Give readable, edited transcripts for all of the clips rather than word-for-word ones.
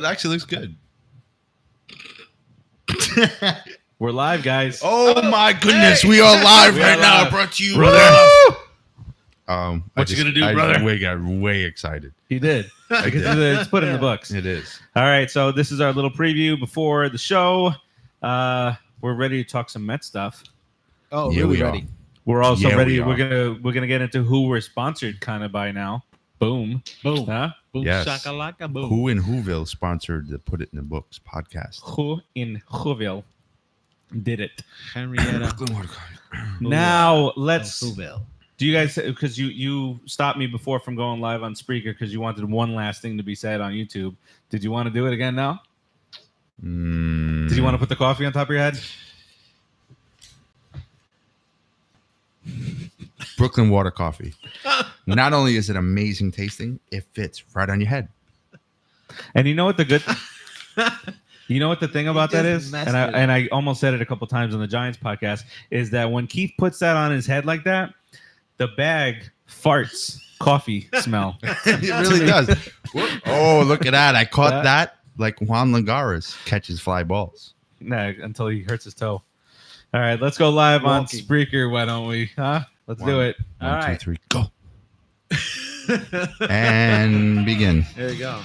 It actually looks good. We're live, guys. Oh my goodness, we are live We right are now. live. Brought to you, Brother. What you gonna do, brother? I got way excited. He did. Because it's put in the books. It is. All right, so this is our little preview before the show. We're ready to talk some Met stuff. Oh, Yeah, really we are. ready. We're also Yeah, ready. we We're are. gonna get into who we're sponsored kind of by now. Boom. Boom. Huh? Boom. Yes. Shakalaka. Boom. Who in Whoville sponsored the Put It in the Books podcast? Who in Whoville did it? Henrietta. Now let's. Whoville. Do you guys? Because you stopped me before from going live on Spreaker because you wanted one last thing to be said on YouTube. Did you want to do it again now? Did you want to put the coffee on top of your head? Brooklyn water coffee. Not only is it amazing tasting, it fits right on your head. And you know what the good. You know what the thing about that just is, messed and it I almost said it a couple times on the Giants podcast, is that when Keith puts that on his head like that, the bag farts coffee smell. It really does. Oh, look at that. I caught that like Juan Lagares catches fly balls. Nah, until he hurts his toe. All right, let's go live on Walking. Spreaker. Why don't we? Huh? Let's do it. All One, two, right. three, go. And begin. There you go.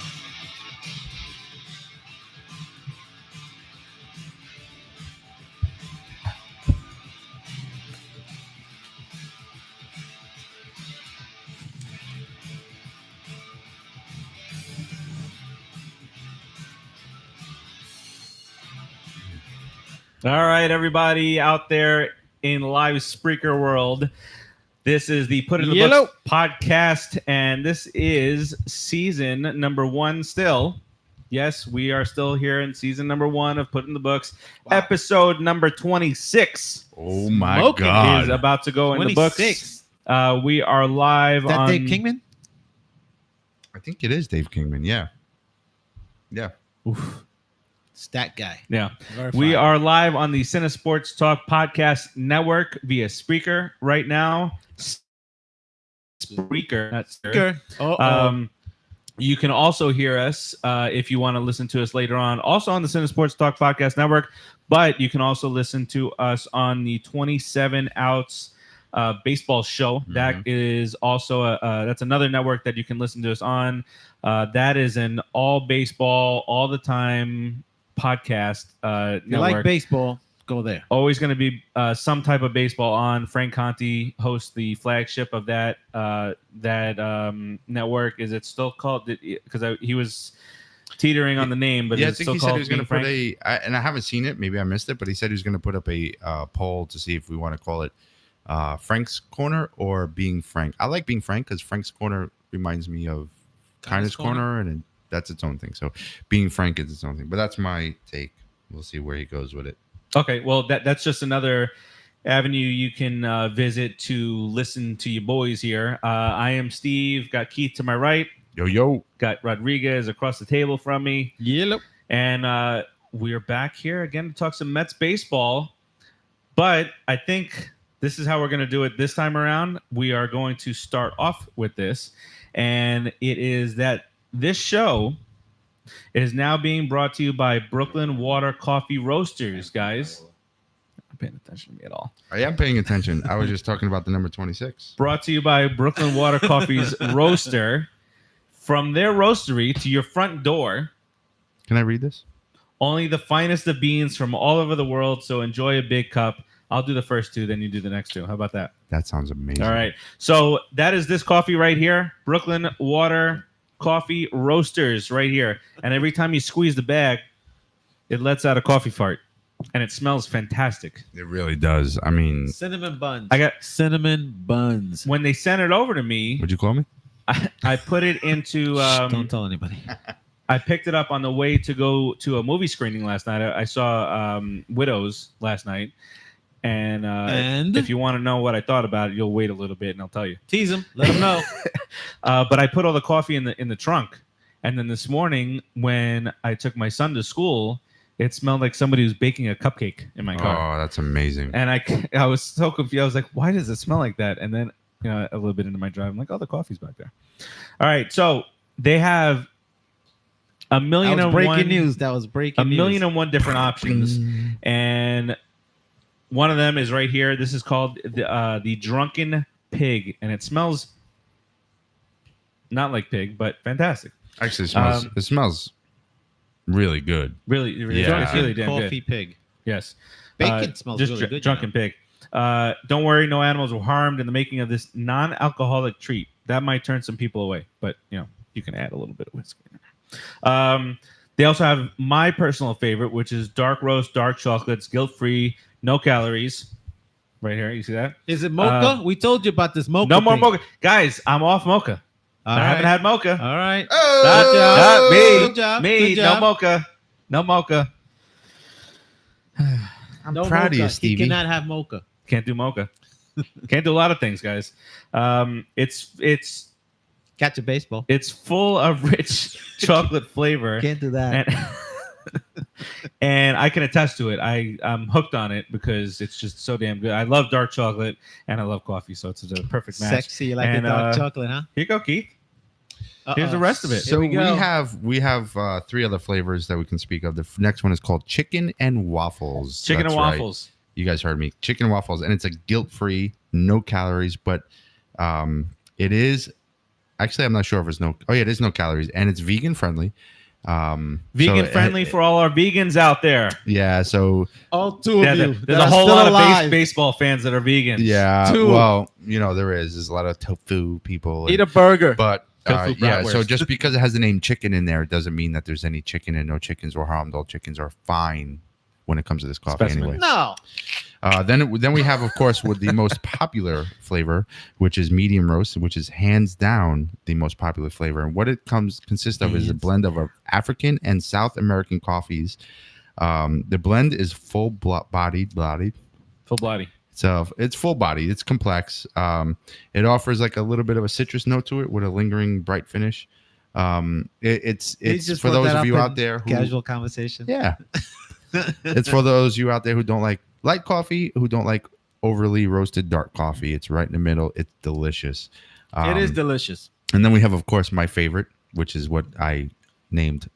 All right, everybody out there in live Spreaker world. This is the Put It in the Yellow. Books podcast, and this is season number 1 still. Yes, we are still here in season number 1 of Put It in the Books. Wow. Episode number 26 Oh my Smoking is God. about to go in the books. 26. We are live Is that on... Dave Kingman? I think it is Dave Kingman. Yeah. Yeah. Oof. Stat guy. Yeah. Verified. We are live on the Cinesports Talk Podcast Network via Spreaker right now. Spreaker, not Spreaker. You can also hear us if you want to listen to us later on, also on the Cinesports Talk Podcast Network. But you can also listen to us on the 27 Outs baseball show. That is also that's another network that you can listen to us on. That is an all baseball, all the time podcast If you network. like baseball, go there. Always going to be some type of baseball on. Frank Conti hosts the flagship of that network. Is it still called? Because he was teetering on the name, but Yeah, I is it think he still said he called was going to Being put Frank? and I haven't seen it. Maybe I missed it, but he said he was going to put up a poll to see if we want to call it Frank's Corner or Being Frank. I like Being Frank because Frank's Corner reminds me of Kindness Corner, and that's its own thing. So Being Frank is its own thing. But that's my take. We'll see where he goes with it. Okay, well that's just another avenue you can visit to listen to you boys here. I am Steve. Got Keith to my right. Yo. Got Rodriguez across the table from me. Yellow. And we're back here again to talk some Mets baseball. But I think this is how we're going to do it this time around. We are going to start off with this. And it is that this show is now being brought to you by Brooklyn Water Coffee Roasters, guys. Not paying attention to me at all. I am paying attention. I was just talking about the number 26. Brought to you by Brooklyn Water Coffee's roaster. From their roastery to your front door. Can I read this? Only the finest of beans from all over the world. So enjoy a big cup. I'll do the first 2, then you do the next 2. How about that? That sounds amazing. All right. So that is this coffee right here. Brooklyn Water Coffee Roasters right here. And every time you squeeze the bag, it lets out a coffee fart. And it smells fantastic. It really does. I mean, Cinnamon buns. I got cinnamon buns. when they sent it over to me, what'd you call me? I put it into Don't tell anybody. I picked it up on the way to go to a movie screening last night. I saw Widows last night. And if you want to know what I thought about it, you'll wait a little bit and I'll tell you. Tease them. Let them know. But I put all the coffee in the trunk. And then this morning when I took my son to school, it smelled like somebody was baking a cupcake in my car. Oh, that's amazing. And I was so confused. I was like, why does it smell like that? And then a little bit into my drive, I'm like, oh, the coffee's back there. All right. So they have a million That was and breaking one news. That was breaking a news. million and one different options, and one of them is right here. This is called the Drunken Pig, and it smells not like pig, but fantastic. Actually, it smells really good. Really, really, Yeah. it's really damn Coffee good. pig. Yes, Bacon smells just really good. Drunken Pig. Don't worry, no animals were harmed in the making of this non-alcoholic treat. That might turn some people away, but you can add a little bit of whiskey in there. They also have my personal favorite, which is dark roast, dark chocolates, guilt-free, no calories. Right here, you see that? Is it mocha? We told you about this mocha. No more thing. mocha, guys. I'm off mocha. All I haven't right. had mocha. All right. Not me. Good job. Me. Good job. No mocha. No mocha. I'm No proud of mocha. you, Stevie. He cannot have mocha. Can't do mocha. Can't do a lot of things, guys. It's Catch a baseball. it's full of rich chocolate flavor. Can't do that. And I can attest to it. I'm hooked on it because it's just so damn good. I love dark chocolate and I love coffee, so it's a perfect match. Sexy like And, a dark chocolate, huh? Here you go, Keith. Here's the rest of it. So we go. we have 3 other flavors that we can speak of. The next one is called chicken and waffles. Chicken That's and right. waffles. You guys heard me. Chicken and waffles, and it's a guilt-free, no calories, but it is actually I'm not sure if it's no. Oh yeah, it is no calories, and it's vegan friendly. Vegan friendly for all our vegans out there. Yeah. So All two of you. There's a whole lot of baseball fans that are vegans. yeah. 2. Well, there's a lot of tofu people. Eat a burger. But Tofu yeah, so bratwurst. just because it has the name chicken in there, it doesn't mean that there's any chicken and no chickens were harmed. All chickens are fine when it comes to this coffee Specimen. anyway. No. Then we have, of course, with the most popular flavor, which is medium roast, which is hands down the most popular flavor. And what it consists of is a blend of African and South American coffees. The blend is full-bodied. Full body. So it's full body. It's complex. It offers like a little bit of a citrus note to it with a lingering bright finish. It's just for brought those that of up you in out there who casual conversation. yeah. It's for those of you out there who don't like light coffee, who don't like overly roasted dark coffee. It's right in the middle. It's delicious. It is delicious. And then we have, of course, my favorite, which is what I named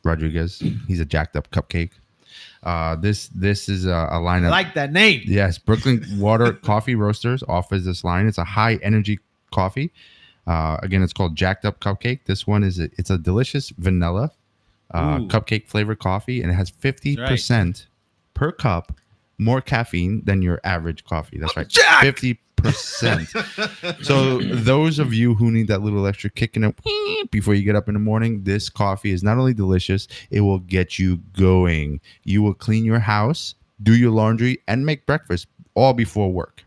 Rodriguez. He's a jacked up cupcake. This is a line I of like that name. yes. Brooklyn Water Coffee Roasters offers this line. It's a high energy coffee. Again, it's called Jacked Up Cupcake. This one it's a delicious vanilla cupcake flavored coffee, and it has 50% per cup more caffeine than your average coffee. That's right, 50%. So those of you who need that little extra kick in it before you get up in the morning, this coffee is not only delicious, it will get you going. You will clean your house, do your laundry, and make breakfast all before work.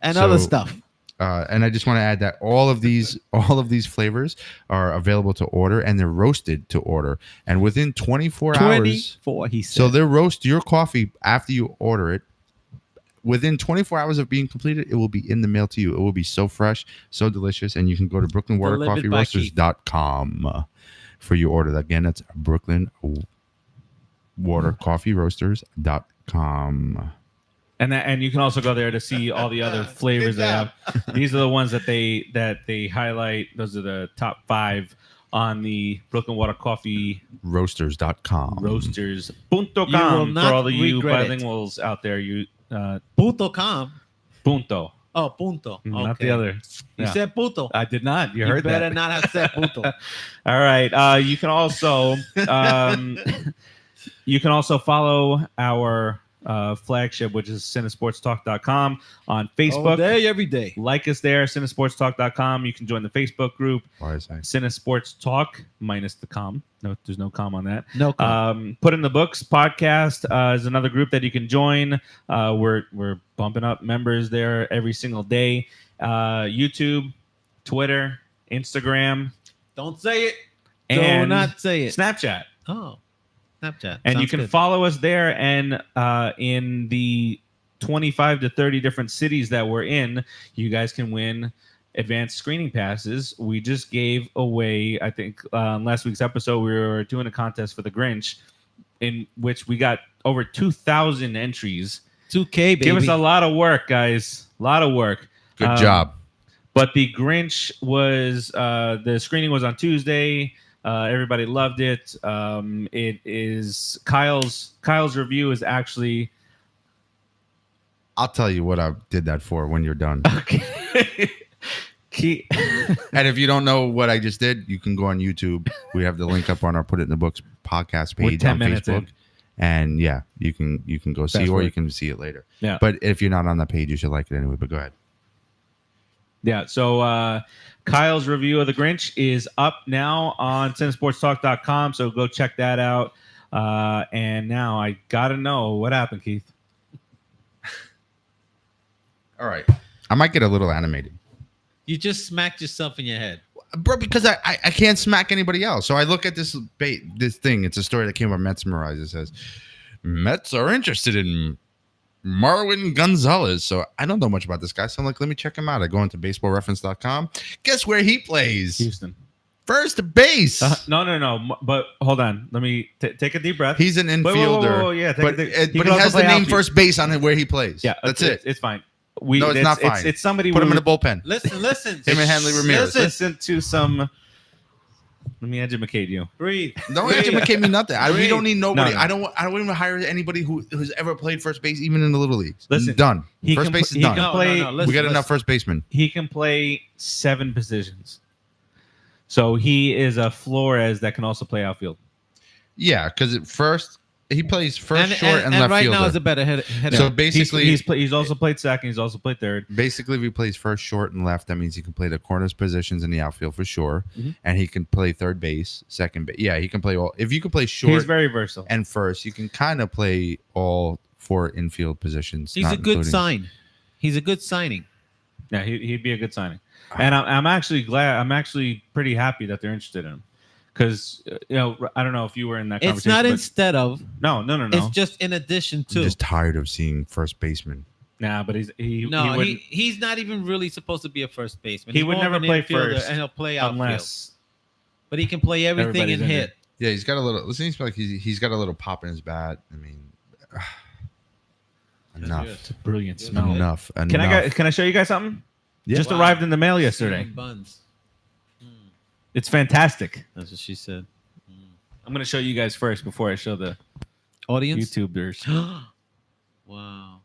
And So- other stuff. And I just want to add that all of these flavors are available to order, and they're roasted to order. And within 24 hours, 24, he said. so they'll roast your coffee after you order it. Within 24 hours of being completed, it will be in the mail to you. It will be so fresh, so delicious, and you can go to BrooklynWaterCoffeeRoasters.com for your order. Again, that's BrooklynWaterCoffeeRoasters.com. And you can also go there to see all the other flavors they have. These are the ones that they highlight. Those are the top 5 on the Brooklyn Water Coffee Roasters.com. Roasters.com will for not all of you regret it. bilinguals out there. You Punto com. punto, Oh, punto. not Okay. the other. You Yeah. said punto. I did not. You You heard better that. not have said punto. All right. You can also follow our flagship, which is cinesportstalk.com on All Facebook. day, every day. Like us there, cinesportstalk.com. You can join the Facebook group, Why is that? Cinesports Talk, minus the com. No, there's no com on that. No comment. Put in the Books podcast is another group that you can join. We're bumping up members there every single day. YouTube, Twitter, Instagram, Don't say it. Do and not say it. Snapchat. Oh, Snapchat. And you Sounds can good. follow us there. And in the 25 to 30 different cities that we're in, you guys can win advanced screening passes. We just gave away, I think, on last week's episode, we were doing a contest for the Grinch, in which we got over 2,000 entries. 2K, baby. Give us a lot of work, guys. A lot of work. Good job. But the Grinch was the screening was on Tuesday. Everybody loved it. It is Kyle's review is actually I'll tell you what I did that for when you're done. okay. And if you don't know what I just did, you can go on YouTube. We have the link up on our Put It in the Books podcast We're page 10 on minutes Facebook. in. And yeah, you can go see, Fast or forward. you can see it later. Yeah. But if you're not on that page, you should like it anyway. But go ahead. Yeah, so Kyle's review of The Grinch is up now on cinesportstalk.com, so go check that out. And now I got to know what happened, Keith. All right. I might get a little animated. You just smacked yourself in your head. Bro, because I can't smack anybody else. So I look at this thing. It's a story that came from Mesmerize. It says, Mets are interested in Marwin Gonzalez. So I don't know much about this guy. So I'm like, let me check him out. I go into baseballreference.com. Guess where he plays? Houston. First base. No. But hold on. Let me take a deep breath. He's an infielder. Whoa, yeah, but he he can also has the play name outfield. first base on it where he plays. Yeah, that's it. It's fine. No, it's not fine. It's somebody. Put him in the bullpen. Listen. Him and Hanley Ramirez. Listen to some. Let me educate you. Breathe. Don't educate me nothing. We don't need nobody. No. I don't even hire anybody who's ever played first base, even in the little leagues. Listen, done. he First can base pl- is he done. can play- Listen, We got enough first basemen. He can play 7 positions. So he is a Flores that can also play outfield. Yeah, because he plays first, short, and left right fielder. now is a better header. So basically, he's also played second. He's also played third. basically, if he plays first, short, and left, that means he can play the corners positions in the outfield for sure, Mhm. and he can play third base, second base. Yeah, he can play all. If you can play He's short very versatile. and first, you can kind of play all 4 infield positions. He's not a good including- sign. He's a good signing. Yeah, he'd be a good signing. And I'm actually glad. I'm actually pretty happy that they're interested in him. Because I don't know if you were in that It's conversation. not but- instead of. No. It's just in addition I'm to. just tired of seeing first baseman. Nah, but he No, he's not even really supposed to be a first baseman. He He's would more of never an play infielder, first and he'll play outfield. unless But he can play everything everybody's and in hit. Yeah, he's got a little. Listen, he's like he's got a little pop in his bat. I mean, enough. it's a brilliant Good. smell. Enough. Can I show you guys something? Yeah. Just Wow. arrived in the mail yesterday. Buns. It's fantastic. That's what she said. I'm gonna show you guys first before I show the Audience. YouTubers. Wow.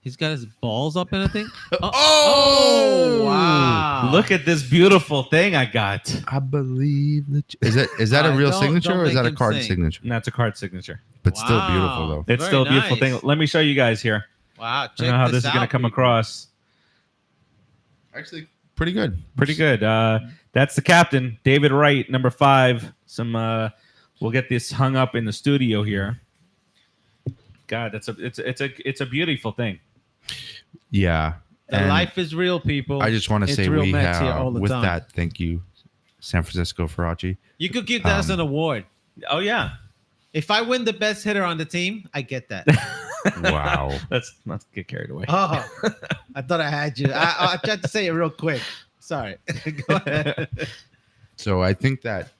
He's got his balls up in a thing. Oh, wow! Look at this beautiful thing I got. I believe that is that a real Don't- signature don't or is make that a him card sing. signature? And that's a card signature. But still Wow. beautiful though. It's Very still a beautiful nice. thing. Let me show you guys here. Wow! I don't know how this is gonna come across. Actually, pretty good. Pretty good. That's the captain, David Wright, number 5. We'll get this hung up in the studio here. God, it's a beautiful thing. Yeah. The And life is real, people. I just want to It's say real we Mets here have all the with time. that. Thank you, San Francisco Faraci. You could give that as an award. Oh yeah, If I win the best hitter on the team, I get that. Wow. let's not get carried away. Oh, I thought I had you. I tried to say it real quick. Sorry. Go ahead. So I think that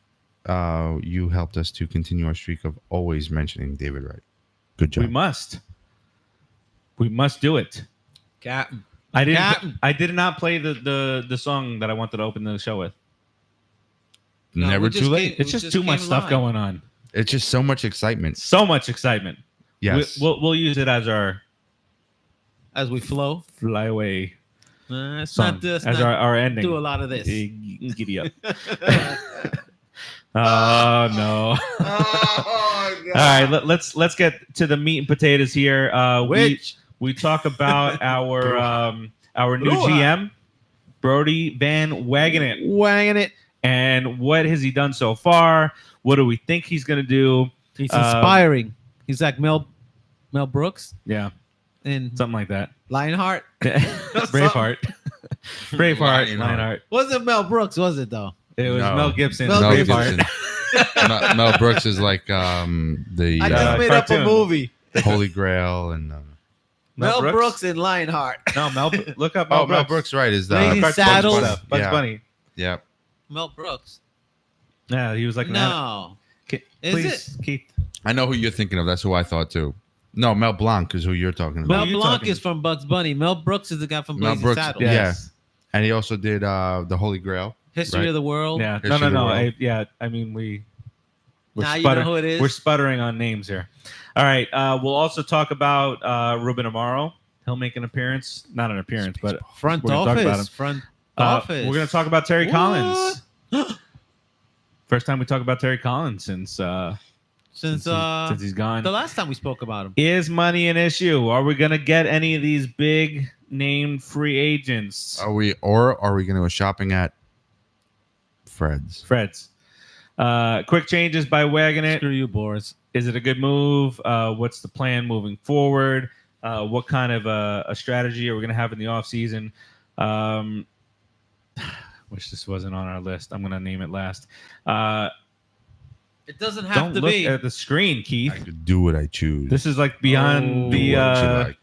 you helped us to continue our streak of always mentioning David Wright. Good job. We must do it. Captain. I didn't. Captain. I did not play the song that I wanted to open the show with. No, Never we too just late. came- It's just just too much came stuff live. going on. It's just so much excitement. So much excitement. Yes. We'll use it as our As we flow. fly away It's song not this. as our ending. Do a lot of this. Giddy up. Oh no. Oh, All right, let's get to the meat and potatoes here. Which? we talk about our new Bruja. GM, Brodie Van Wagging, Wanging it. and what has he done so far? What do we think he's going to do? He's inspiring. He's like Mel Brooks Yeah, and something like that. Lionheart. Braveheart, Lionheart. Lionheart. Wasn't Mel Brooks, was it though? It was No. Mel Gibson. Mel Braveheart. Gibson. Mel Brooks is like the I just made up a cartoon. movie. Holy Grail and Mel Brooks and Lionheart. No, look up Mel Brooks. Mel Brooks, right? Is the Lady Bugs Saddles. Bunny. Bugs Yeah. Bunny. Yeah. Mel Brooks. Yeah, he was like No. Is Please, Keith. I know who you're thinking of. That's who I thought too. No, Mel Blanc is who you're talking Mel about. you Blanc talking? is from Bugs Bunny. Mel Brooks is the guy from Mel Blazing Brooks, Saddles. yeah. Yes. And he also did the Holy Grail. History right? of the World. Yeah, History of the no. World. I mean, we're Now you know who it is. We're sputtering on names here. All right. We'll also talk about Ruben Amarro. He'll make an appearance. Not an appearance, but Front we're gonna talk about him. office. Front office. We're going to talk about Terri What? Collins. First time we talk about Terri Collins since Since he's gone. the last time we spoke about him. Is money an issue? Are we going to get any of these big named free agents? Are we going to go shopping at Fred's? Quick changes by Wagging It. Screw you, Boris. Is it a good move? What's the plan moving forward? What kind of a strategy are we going to have in the offseason? Wish this wasn't on our list. I'm going to name it last. It doesn't have Don't to look be. at the screen, Keith. I could do what I choose. This is like beyond Oh. Do what you like.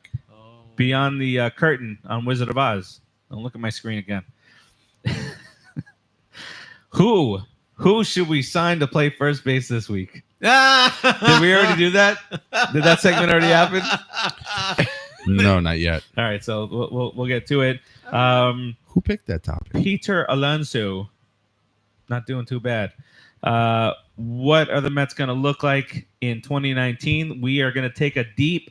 beyond the curtain on Wizard of Oz. Don't look at my screen again. Who should we sign to play first base this week? Did we already do that? Did that segment already happen? No, not yet. All right, so we'll get to it. Who picked that topic? Peter Alonso, not doing too bad. What are the Mets going to look like in 2019? We are going to take a deep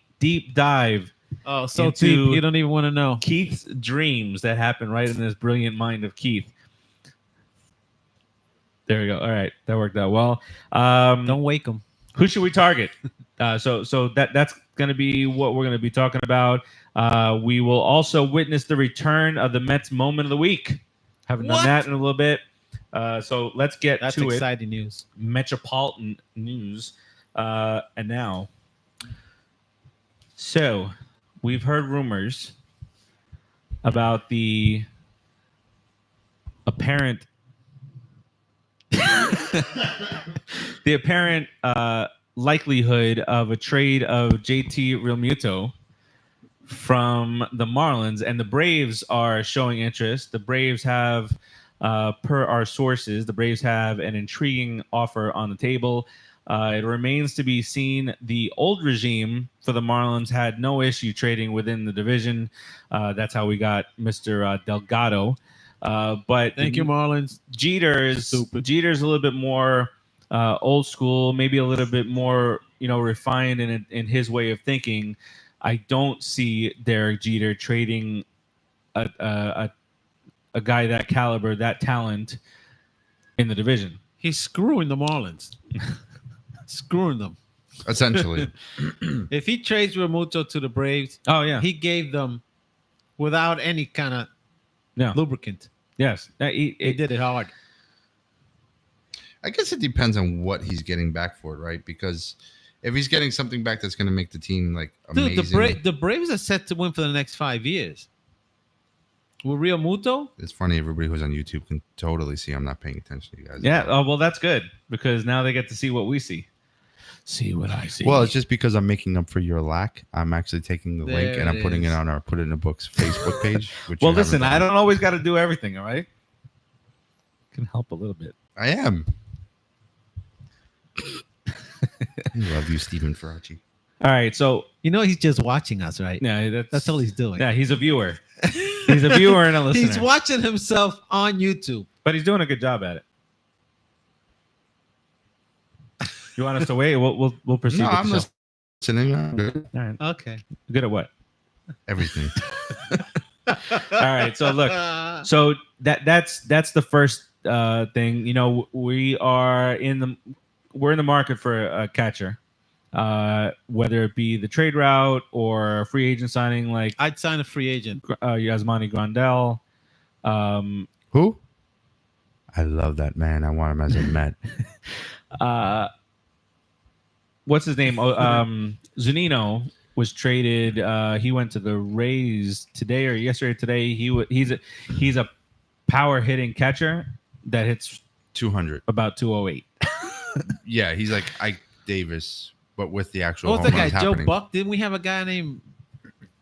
dive Oh, so into deep. You don't even want to know. Keith's dreams that happen right in this brilliant mind of Keith. There we go. All right, that worked out well. Don't wake him. Who should we target? So that's going to be what we're going to be talking about. We will also witness the return of the Mets moment of the week. Haven't done What? that in a little bit. So let's get That's to exciting news. Metropolitan news. And now, so we've heard rumors about the apparent likelihood of a trade of JT Realmuto from the Marlins, and the Braves are showing interest. The Braves have, per our sources, the Braves have an intriguing offer on the table. It remains to be seen. The old regime for the Marlins had no issue trading within the division. That's how we got Mr. Delgado. But Thank you, Marlins. Jeter's a little bit more old school, maybe a little bit more, refined in his way of thinking. I don't see Derek Jeter trading a guy that caliber, that talent in the division. He's screwing the Marlins. Screwing them. Essentially. If he trades Realmuto to the Braves, Oh yeah, he gave them without any kind of lubricant. yes, He did it hard. I guess it depends on what he's getting back for it, right? Because if he's getting something back that's going to make the team like amazing. Dude, the Braves are set to win for the next 5 years. With Realmuto, It's funny. Everybody who's on YouTube can totally see I'm not paying attention to you guys. yeah. Oh well, that's good because now they get to see what we see. See what I see. Well, it's just because I'm making up for your lack. I'm actually taking the link There and I'm it putting is. it on our Put It in the Books Facebook page. Which well, you haven't listen, I done. don't always got to do everything. All right, can help a little bit. I am. I love you, Stephen Faraci. All right, so he's just watching us, right? yeah, That's all he's doing. Yeah, he's a viewer. He's a viewer and a listener. He's watching himself on YouTube. But he's doing a good job at it. You want us to wait? We'll proceed. No, with I'm the show. listening. I'm good. All right. Okay. Good at what? Everything. All right. So look. So that's the first thing. We're in the market for a catcher, whether it be the trade route or a free agent signing like I'd sign a free agent. Yasmani Grandal. Who? I love that man. I want him as a Met. What's his name? Zunino was traded. He went to the Rays today or yesterday. Today he's a power hitting catcher that hits 200. about 208. Yeah, he's like Ike Davis, but with the actual What's the home guy? runs Joe happening. Buck? Didn't we have a guy named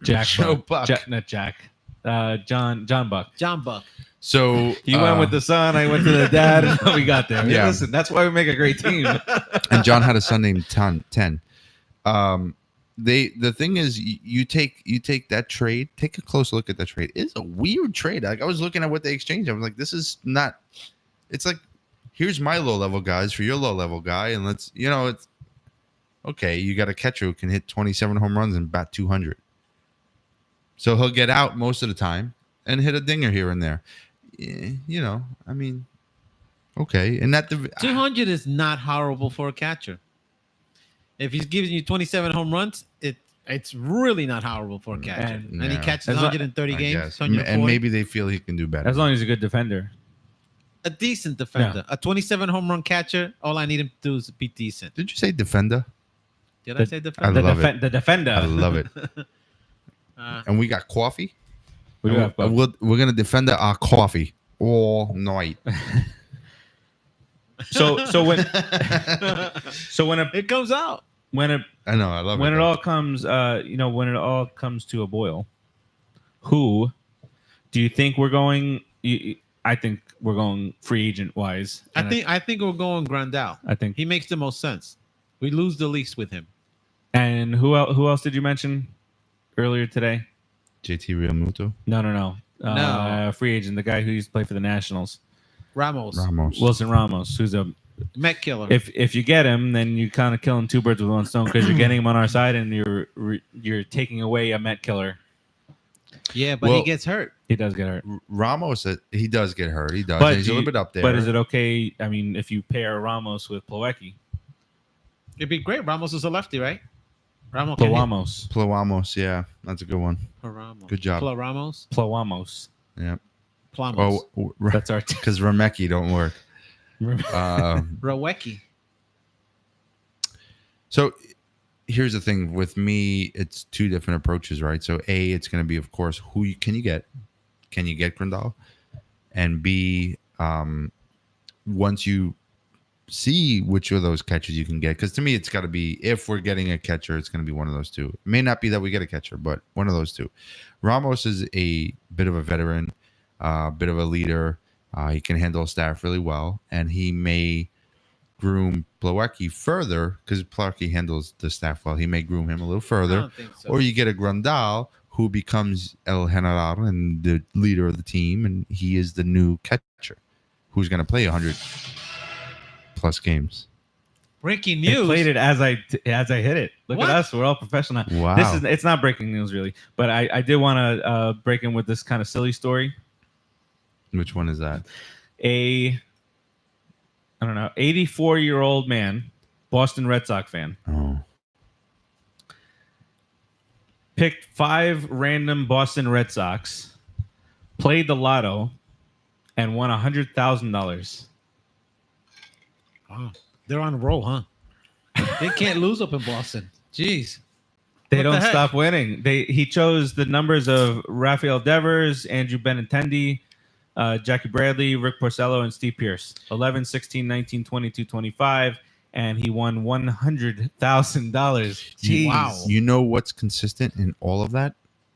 Jack Joe Buck. Buck. Not Jack. John Buck. John Buck? So He went with the son. I went to the dad. And we got there. Yeah. Listen, that's why we make a great team. and John had a son named Ten. the thing is, you take that trade. Take a close look at that trade. It's a weird trade. Like I was looking at what they exchanged. I was like, this is not. It's like, here's my low level guys for your low level guy, and let's it's okay. You got a catcher who can hit 27 home runs and bat 200. So he'll get out most of the time and hit a dinger here and there. I mean, okay, and that 200 is not horrible for a catcher. If he's giving you 27 home runs, it's really not horrible for a catcher. And he catches 130 games. And maybe they feel he can do better. As long as he's a good defender. A decent defender. Yeah. A 27 home run catcher, all I need him to do is be decent. Did you say defender? Did I say defender? I love it. The defender. I love it. And we got coffee. We're going to defend our coffee all night. So when it comes out. I know, I love it. When it all comes, when it all comes to a boil, who do you think we're going? I think we're going free agent wise. I think we're going Grandal. I think he makes the most sense. We lose the least with him. And who else did you mention earlier today? JT Realmuto? No. Free agent, the guy who used to play for the Nationals. Ramos. Wilson Ramos, who's a Met killer. If you get him, then you kind of killing two birds with one stone because you're getting him on our side and you're taking away a Met killer. Yeah, but he gets hurt. He does get hurt. Ramos, he does get hurt. He does. But He's a little bit up there. But is it okay? I mean, if you pair Ramos with Plawecki, it'd be great. Ramos is a lefty, right? Plawamos, yeah, that's a good one. Good job. Plawamos. Yeah. Plamos. Oh, that's our because Remecki don't work. Rawecki. So here's the thing with me, it's two different approaches, right? So A, it's going to be, of course, can you get? Can you get Grandal? And B, once you see which of those catchers you can get, because to me, it's got to be, if we're getting a catcher, it's going to be one of those two. It may not be that we get a catcher, but one of those two. Ramos is a bit of a veteran, bit of a leader. He can handle a staff really well, and he may groom Plawecki further because Plawecki handles the staff well. He may groom him a little further. I don't think so. Or you get a Grandal who becomes El General and the leader of the team, and he is the new catcher who's going to play 100+ games. Breaking news. I played it as I hit it. Look at us. We're all professional. Wow. It's not breaking news really, but I did want to break in with this kind of silly story. Which one is that? I don't know, 84-year-old man, Boston Red Sox fan. Oh. Picked 5 random Boston Red Sox, played the lotto, and won $100,000. Wow. They're on a roll, huh? They can't lose up in Boston. Jeez. They don't stop winning. He chose the numbers of Rafael Devers, Andrew Benintendi, Jackie Bradley, Rick Porcello, and Steve Pearce. 11, 16, 19, 22, 25, and he won $100,000. Jeez. Wow. You know what's consistent in all of that?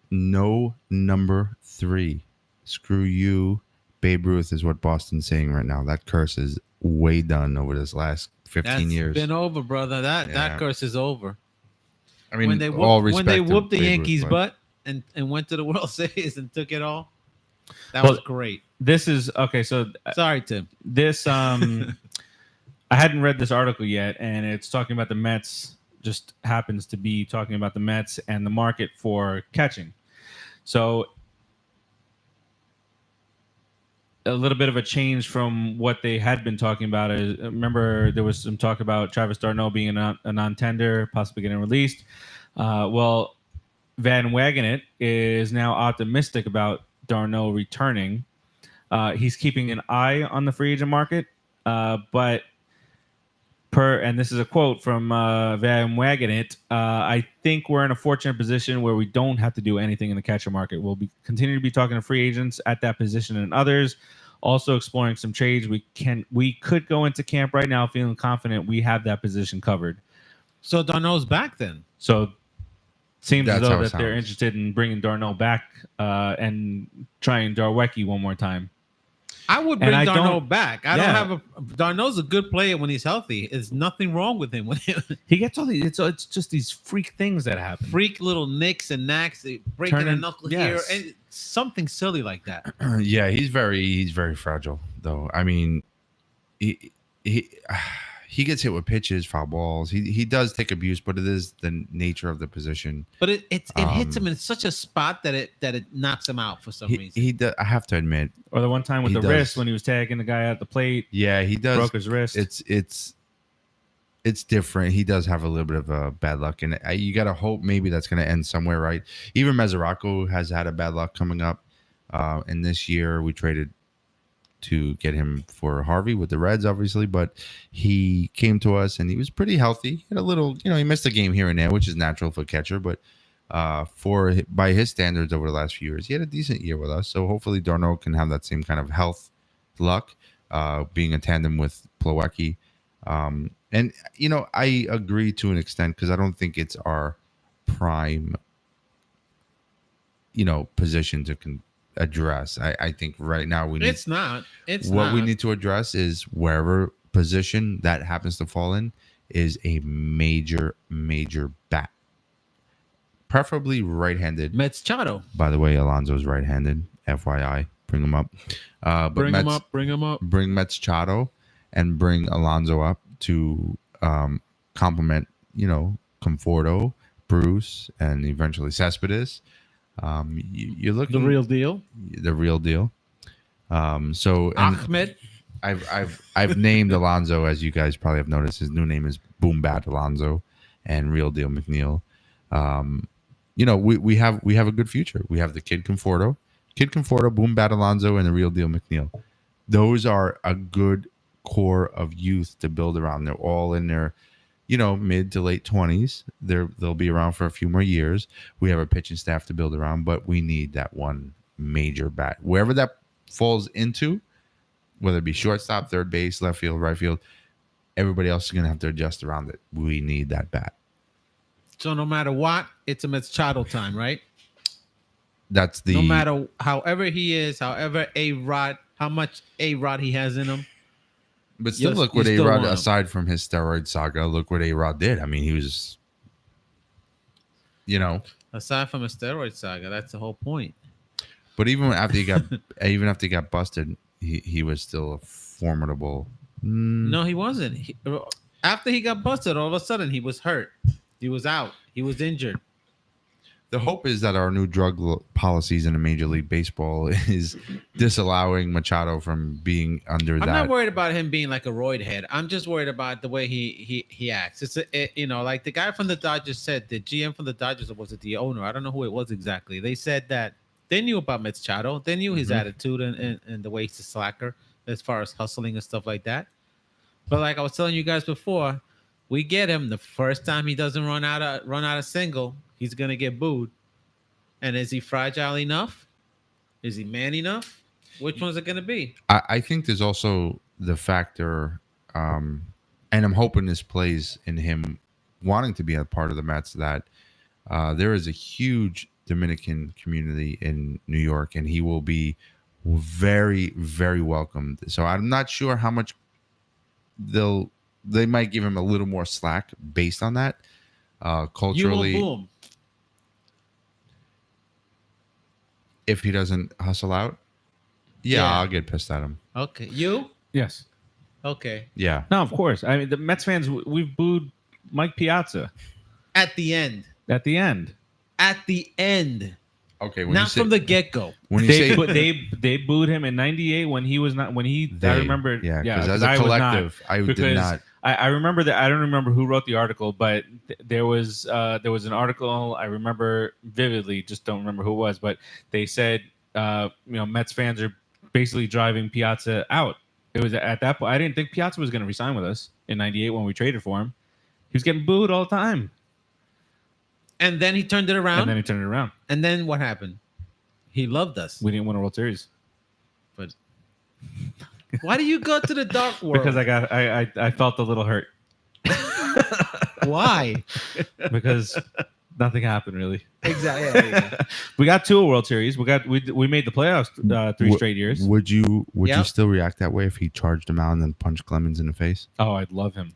No number 3. Screw you. Babe Ruth is what Boston's saying right now. That curse is way done over this last 15 years. It's been over, brother. That curse is over. I mean, when they whooped the Yankees' butt and went to the World Series and took it all, that was great. This is okay. So sorry, Tim. This I hadn't read this article yet, and it's talking about the Mets. Just happens to be talking about the Mets and the market for catching. So a little bit of a change from what they had been talking about. Is remember there was some talk about Travis d'Arnaud being a non-tender, possibly getting released. Well, Van Wageningen is now optimistic about d'Arnaud returning. He's keeping an eye on the free agent market, but and this is a quote from Van Wageningen, I think we're in a fortunate position where we don't have to do anything in the catcher market. We'll continue to be talking to free agents at that position and others, also exploring some trades. We could go into camp right now feeling confident we have that position covered. So d'Arnaud's back then. So seems as That's though how it that they're sounds. interested in bringing d'Arnaud back and trying Darwecki one more time. I would bring And I Darno don't- back. I yeah. don't have a Darno's a good player when he's healthy. There's nothing wrong with him. He gets all these. It's just these freak things that happen. Freak little nicks and knacks, breaking a Turning- knuckle yes. here, and something silly like that. Yeah, he's very fragile though. I mean, he he gets hit with pitches, foul balls. He does take abuse, but it is the nature of the position. But it hits him in such a spot that it knocks him out for some reason. He I have to admit, Or the one time with He the does. wrist when he was tagging the guy at the plate, yeah, he does. broke his wrist. It's different. He does have a little bit of bad luck, and you got to hope maybe that's going to end somewhere, right? Even Mesoraco has had a bad luck coming up, and this year we traded to get him for Harvey with the Reds, obviously, but he came to us and he was pretty healthy. He had a little, he missed a game here and there, which is natural for a catcher, but by his standards over the last few years, he had a decent year with us. So hopefully Darno can have that same kind of health luck, being a tandem with Plawecki. And I agree to an extent because I don't think it's our prime, position to address. I think right now we need. It's not. What we need to address is wherever position that happens to fall in is a major bat, preferably right-handed. Metschado. By the way, Alonso's right-handed. FYI, bring him up. Bring him up. Bring him up. Bring Metschado and bring Alonso up to complement, Conforto, Bruce, and eventually Cespedes. You're looking The real deal. The real deal. So and Ahmed. I've named Alonso, as you guys probably have noticed. His new name is Boom Bat Alonso, and Real Deal McNeil. We have a good future. We have the Kid Conforto, Boom Bat Alonso, and the Real Deal McNeil. Those are a good core of youth to build around. They're all in their, mid to late 20s. They'll be around for a few more years. We have a pitching staff to build around, but we need that one major bat. Wherever that falls into, whether it be shortstop, third base, left field, right field, everybody else is going to have to adjust around it. We need that bat. So no matter what, it's a Metschado time, right? That's the... No matter however he is, however A-Rod, how much A-Rod he has in him. But still, look what A-Rod, aside from his steroid saga, look what A-Rod did. I mean, he was, Aside from a steroid saga, that's the whole point. But even after he got busted, he was still a formidable. No, he wasn't. After he got busted, all of a sudden he was hurt. He was out. He was injured. The hope is that our new drug policies in the Major League Baseball is disallowing Metschado from being under that. I'm not worried about him being like a roid head. I'm just worried about the way he acts. It's like the guy from the Dodgers said, the GM from the Dodgers, or was it the owner? I don't know who it was exactly. They said that they knew about Metschado. They knew his attitude and the way he's a slacker as far as hustling and stuff like that. But like I was telling you guys before, we get him the first time he doesn't run out a single, he's gonna get booed. And is he fragile enough? Is he man enough? Which one's it gonna be? I think there's also the factor, and I'm hoping this plays in him wanting to be a part of the Mets, that there is a huge Dominican community in New York, and he will be very, very welcomed. So I'm not sure how much they might give him a little more slack based on that. Culturally, You will boom. If he doesn't hustle out, yeah, I'll get pissed at him. Okay, you? Yes. Okay. Yeah. No, of course. I mean, the Mets fans, we've booed Mike Piazza At the end. at the end. At the end. Okay. Not from the get-go. When you They say they booed him in '98 when he was not I remember. yeah, because because as a I was not. collective, I did Because not. I remember that. I don't remember who wrote the article, but there was an article I remember vividly. Just don't remember who it was, but they said Mets fans are basically driving Piazza out. It was at that point I didn't think Piazza was going to resign with us in '98 when we traded for him. He was getting booed all the time, And then he turned it around. and then he turned it around. And then what happened? He loved us. We didn't win a World Series But why do you go to the dark world? because I felt a little hurt Why? because Nothing happened really. Exactly. Yeah. We got 2 World Series. We made the playoffs 3 straight years. Would you Yep. still react that way if he charged him out and then punched Clemens in the face? Oh, I'd love him.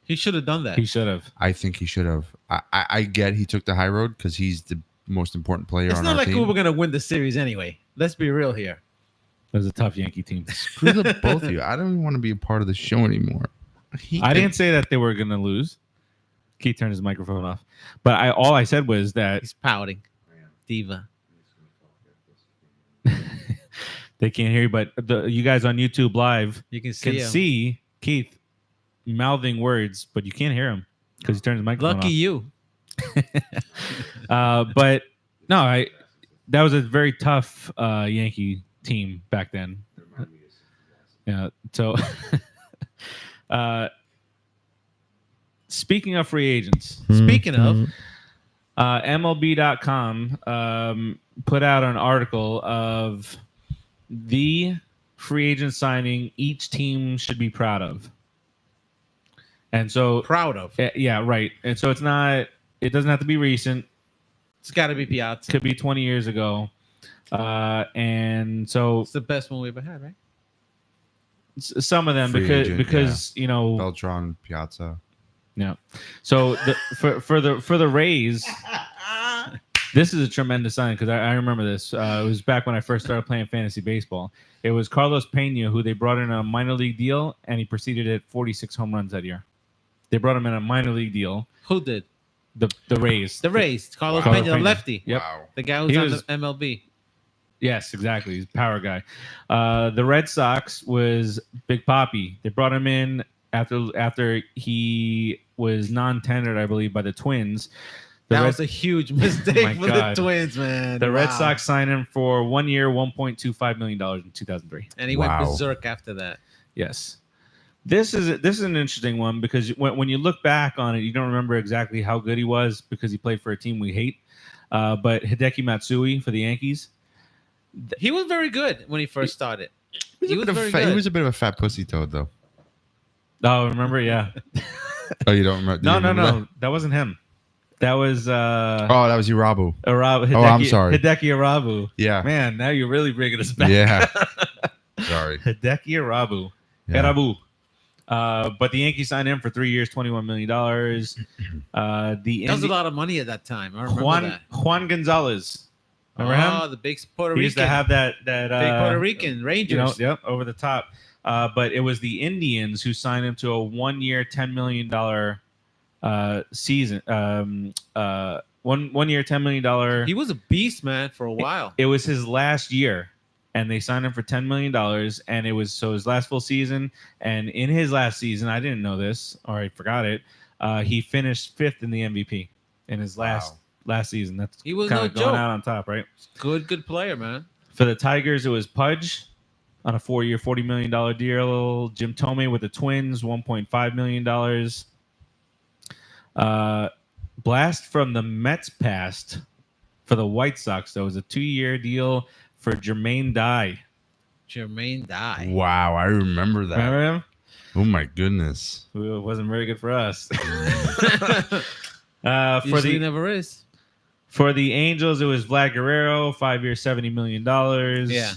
He should have done that. He should have. I think he should have. I get he took the high road because he's the most important player It's on not our like team. we were gonna win the series anyway. Let's be real here. It was a tough Yankee team. Screw the both of you. I don't even want to be a part of the show anymore. I didn't say that they were going to lose. Keith turned his microphone off. But all I said was that He's pouting. Diva. they can't hear you, but you guys on YouTube Live You can can him. see Keith mouthing words, but you can't hear him because he turned his microphone Lucky you. but no, that was a very tough Yankee team back then. Yeah. So, speaking of free agents, Speaking of, MLB.com put out an article of the free agent signing each team should be proud of. And so, proud of. yeah, right. And so it doesn't have to be recent. It's got to be Piazza. Could be 20 years ago. And so It's the best one we ever had, right? some of them Free agent, because you know, Beltran, Piazza. yeah. So for the Rays, this is a tremendous sign because I remember this. It was back when I first started playing fantasy baseball. It was Carlos Pena who they brought in a minor league deal, and he proceeded to hit 46 home runs that year. They brought him in a minor league deal. Who did? The Rays. The Rays. Carlos Carlos Pena, the Pena. lefty. Yep. Wow. The guy who's He on was- the MLB. Yes, exactly. He's a power guy. The Red Sox was Big Papi. They brought him in after he was non-tendered, I believe, by the Twins. That was a huge mistake my for God. the Twins, man. The Red Wow. Sox signed him for 1 year, $1.25 million in 2003. And he Wow. went berserk after that. Yes. This is an interesting one because when you look back on it, you don't remember exactly how good he was because he played for a team we hate. But Hideki Matsui for the Yankees. He was very good when he first started. He was a bit of a fat pussy toad, though. Oh, remember? Yeah. Oh, you don't remember? Do you No. remember That wasn't him. That was that? Oh, that was Irabu. Hideki, I'm sorry. Hideki Arabu. Yeah. Man, now you're really bringing us back. Yeah. Sorry. Hideki Arabu. Yeah. Arabu. But the Yankees signed him for 3 years, $21 million. That was a lot of money at that time. I remember that. Juan Gonzalez. Remember him? Oh, the big Puerto He Rican. used to have that big Puerto Rican Rangers. yep, over the top. But it was the Indians who signed him to a 1 year, $10 million season. 1 year, $10 million. He was a beast, man, for a while. It was his last year, and they signed him for $10 million. And it was his last full season. And in his last season, I didn't know this, or I forgot it. He finished 5th in the MVP in his last season. That's He was kind no of going joke. out on top, right? Good player, man. For the Tigers, it was Pudge on a 4 year, $40 million deal. Jim Thome with the Twins, $1.5 million. Blast from the Mets past for the White Sox, though, was a 2 year deal for Jermaine Dye. Jermaine Dye. Wow, I remember that. Remember him? Oh my goodness. Who wasn't very good for us. Usually never is. For the Angels, it was Vlad Guerrero, 5 year, $70 million. Yeah.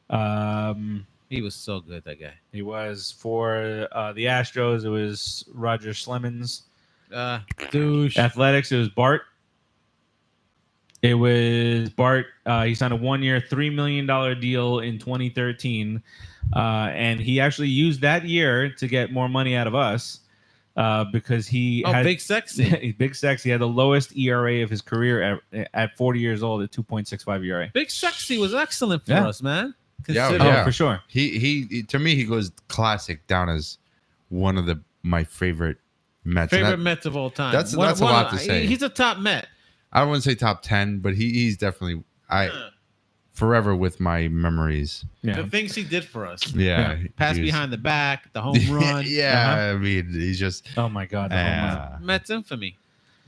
Um, He was so good, that guy. he was for the Astros. It was Roger Clemens. Douche. Athletics, it was Bart. It was Bart. He signed a 1 year, $3 million deal in 2013. And he actually used that year to get more money out of us because he had Big Sexy. Big Sexy had the lowest ERA of his career at 40 years old at 2.65 ERA. Big Sexy was excellent for Yeah. us, man. Yeah, Consider- yeah. Oh, for sure. He to me he goes classic down as one of my favorite Mets. And Favorite that- Mets of all time. that's a lot to say. He's a top Met. I don't want to say top 10, but he's definitely forever with my memories. Yeah. The things he did for us. Yeah, Pass he was- behind the back, the home run. yeah, I mean he's just Oh my God. the home run. Mets infamy.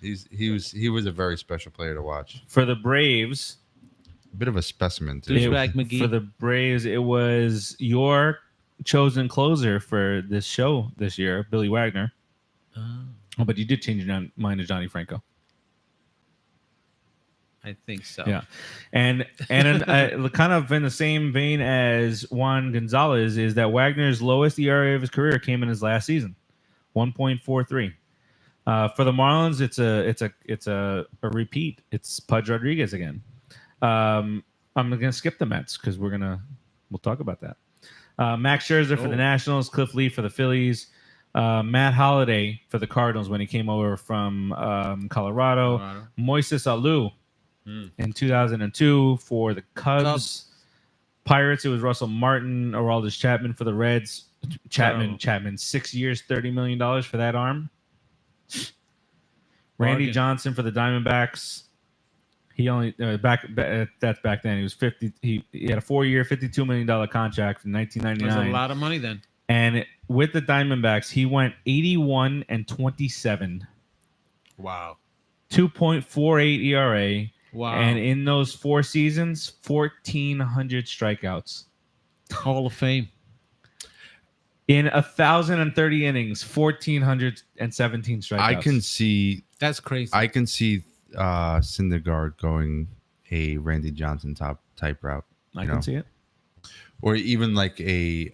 he was a very special player to watch. For the Braves, A bit of a specimen too. Douchebag McGee. for the Braves, it was your chosen closer for this show this year, Billy Wagner. Oh, but you did change your mind to Johnny Franco. I think so. Yeah, and kind of in the same vein as Juan Gonzalez is that Wagner's lowest ERA of his career came in his last season, 1.43. For the Marlins, it's a repeat. It's Pudge Rodriguez again. I'm gonna skip the Mets because we'll talk about that. Max Scherzer for the Nationals, Cliff Lee for the Phillies, Matt Holliday for the Cardinals when he came over from Colorado. Moises Alou in 2002 for the Cubs. Pirates, it was Russell Martin, Aroldis Chapman for the Reds. Chapman, 6 years, $30 million for that arm. Randy Johnson for the Diamondbacks. He only that's back then. He was 50. He had a 4-year, $52 million contract in 1999. That's a lot of money then. And with the Diamondbacks, he went 81-27. Wow. 2.48 ERA. Wow. And in those 4 seasons, 1,400 strikeouts. Hall of Fame. In 1,030 innings, 1,417 strikeouts. I can see. That's crazy. I can see Syndergaard going a Randy Johnson type route. I can see it. Or even like a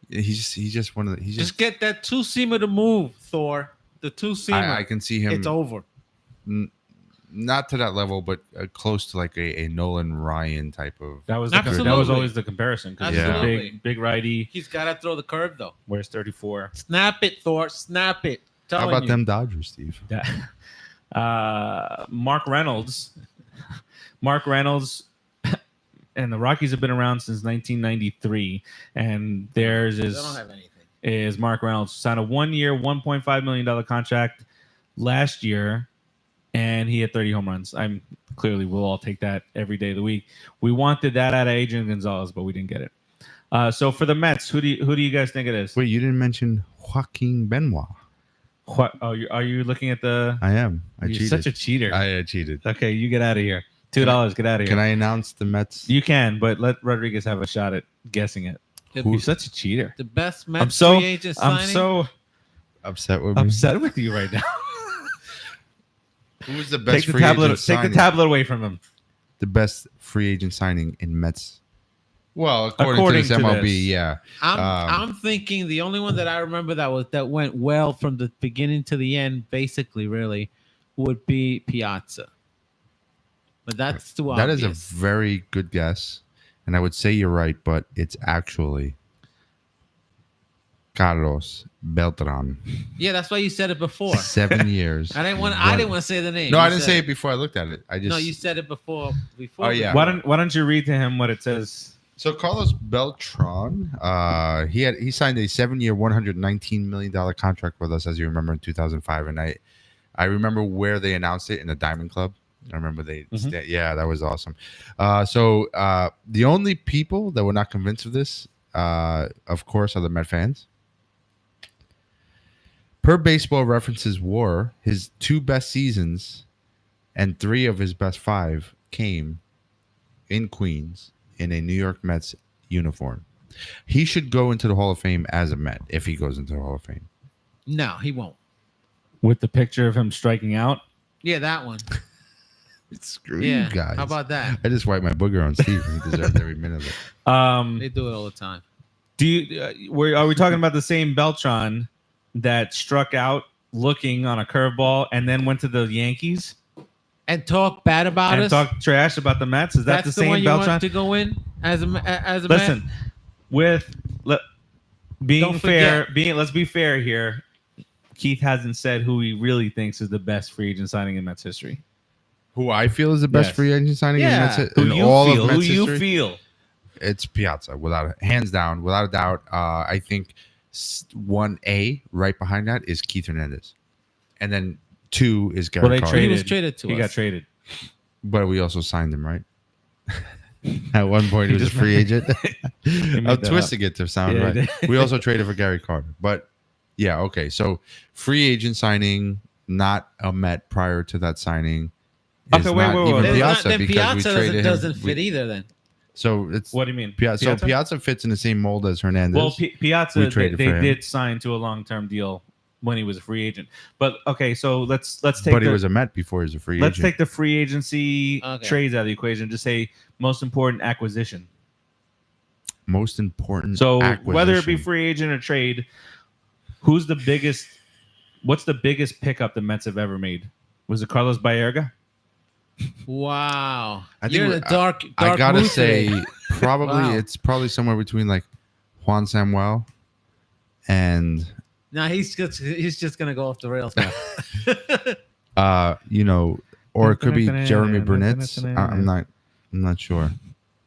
he's just one of the just get that 2-seamer to move, Thor. The 2-seamer. I can see him. It's over. Not to that level, but close to like a Nolan Ryan type of. That was always the comparison because he's a big righty. He's got to throw the curve though. Where's 34? Snap it, Thor. Snap it. How about them Dodgers, Steve? Mark Reynolds. Mark Reynolds and the Rockies have been around since 1993, and theirs is they don't have anything. Is Mark Reynolds signed a 1-year, $1.5 million contract last year, and he had 30 home runs. We'll all take that every day of the week. We wanted that out of Adrian Gonzalez, but we didn't get it. So for the Mets, who do you guys think it is? Wait, you didn't mention Joaquin Benoit. What? Oh, are you looking at the? I am. You're cheated. Such a cheater. I cheated. Okay, you get out of here. $2. Get out of here. Can I announce the Mets? You can, but let Rodriguez have a shot at guessing it. You're such a cheater. The best Mets free agent signing. I'm so upset with you right now. Who's the best Take the tablet away from him. The best free agent signing in Mets. Well, according to this MLB, this. Yeah. I'm thinking the only one that I remember that went well from the beginning to the end, basically, really, would be Piazza. But that's too obvious. That is a very good guess, and I would say you're right, but it's actually Carlos Beltran. Yeah, that's why you said it before. 7 years. I didn't want to say the name. No, I didn't say it before I looked at it. No, you said it before. Oh yeah. Why don't you read to him what it says? So Carlos Beltran, he signed a 7-year, $119 million contract with us, as you remember, in 2005, and I remember where they announced it in the Diamond Club. I remember that was awesome. So the only people that were not convinced of this, of course, are the Met fans. Per Baseball References WAR, his 2 best seasons and 3 of his best 5 came in Queens in a New York Mets uniform. He should go into the Hall of Fame as a Met if he goes into the Hall of Fame. No, he won't. With the picture of him striking out? Yeah, that one. Screw you guys. How about that? I just wiped my booger on Steve. He deserved every minute of it. They do it all the time. Are we talking about the same Beltran that struck out looking on a curveball and then went to the Yankees and talk bad about us? And talk trash about the Mets? Is that the same one you Beltran? want to go in as a Listen, Met? Let's be fair here. Keith hasn't said who he really thinks is the best free agent signing in Mets history. Who I feel is the best free agent signing in Mets history? Who you feel? It's Piazza, hands down, without a doubt. I think 1A right behind that is Keith Hernandez, and then 2 is Gary Carter. He was traded to us. He got traded, but we also signed him, right? At one point, he was a free agent. I'm twisting it to sound right. We also traded for Gary Carter, but yeah, okay. So free agent signing, not a Met prior to that signing. Okay, wait. Piazza, Piazza doesn't fit either. Then. So it's what do you mean? So Piazza fits in the same mold as Hernandez. Well, Piazza they did sign to a long-term deal when he was a free agent. But okay, so let's take. But he was a Met before he was a free let's agent. take the free agency trades out of the equation. Just say most important acquisition. Most important. So acquisition. whether it be free agent or trade, who's the biggest? What's the biggest pickup the Mets have ever made? Was it Carlos Baerga? Wow. I think You're in a dark I gotta mood say, today. probably Wow. it's probably somewhere between like Juan Samuel and Now he's just gonna go off the rails now. or it could be Jeremy Burnett. I'm not sure.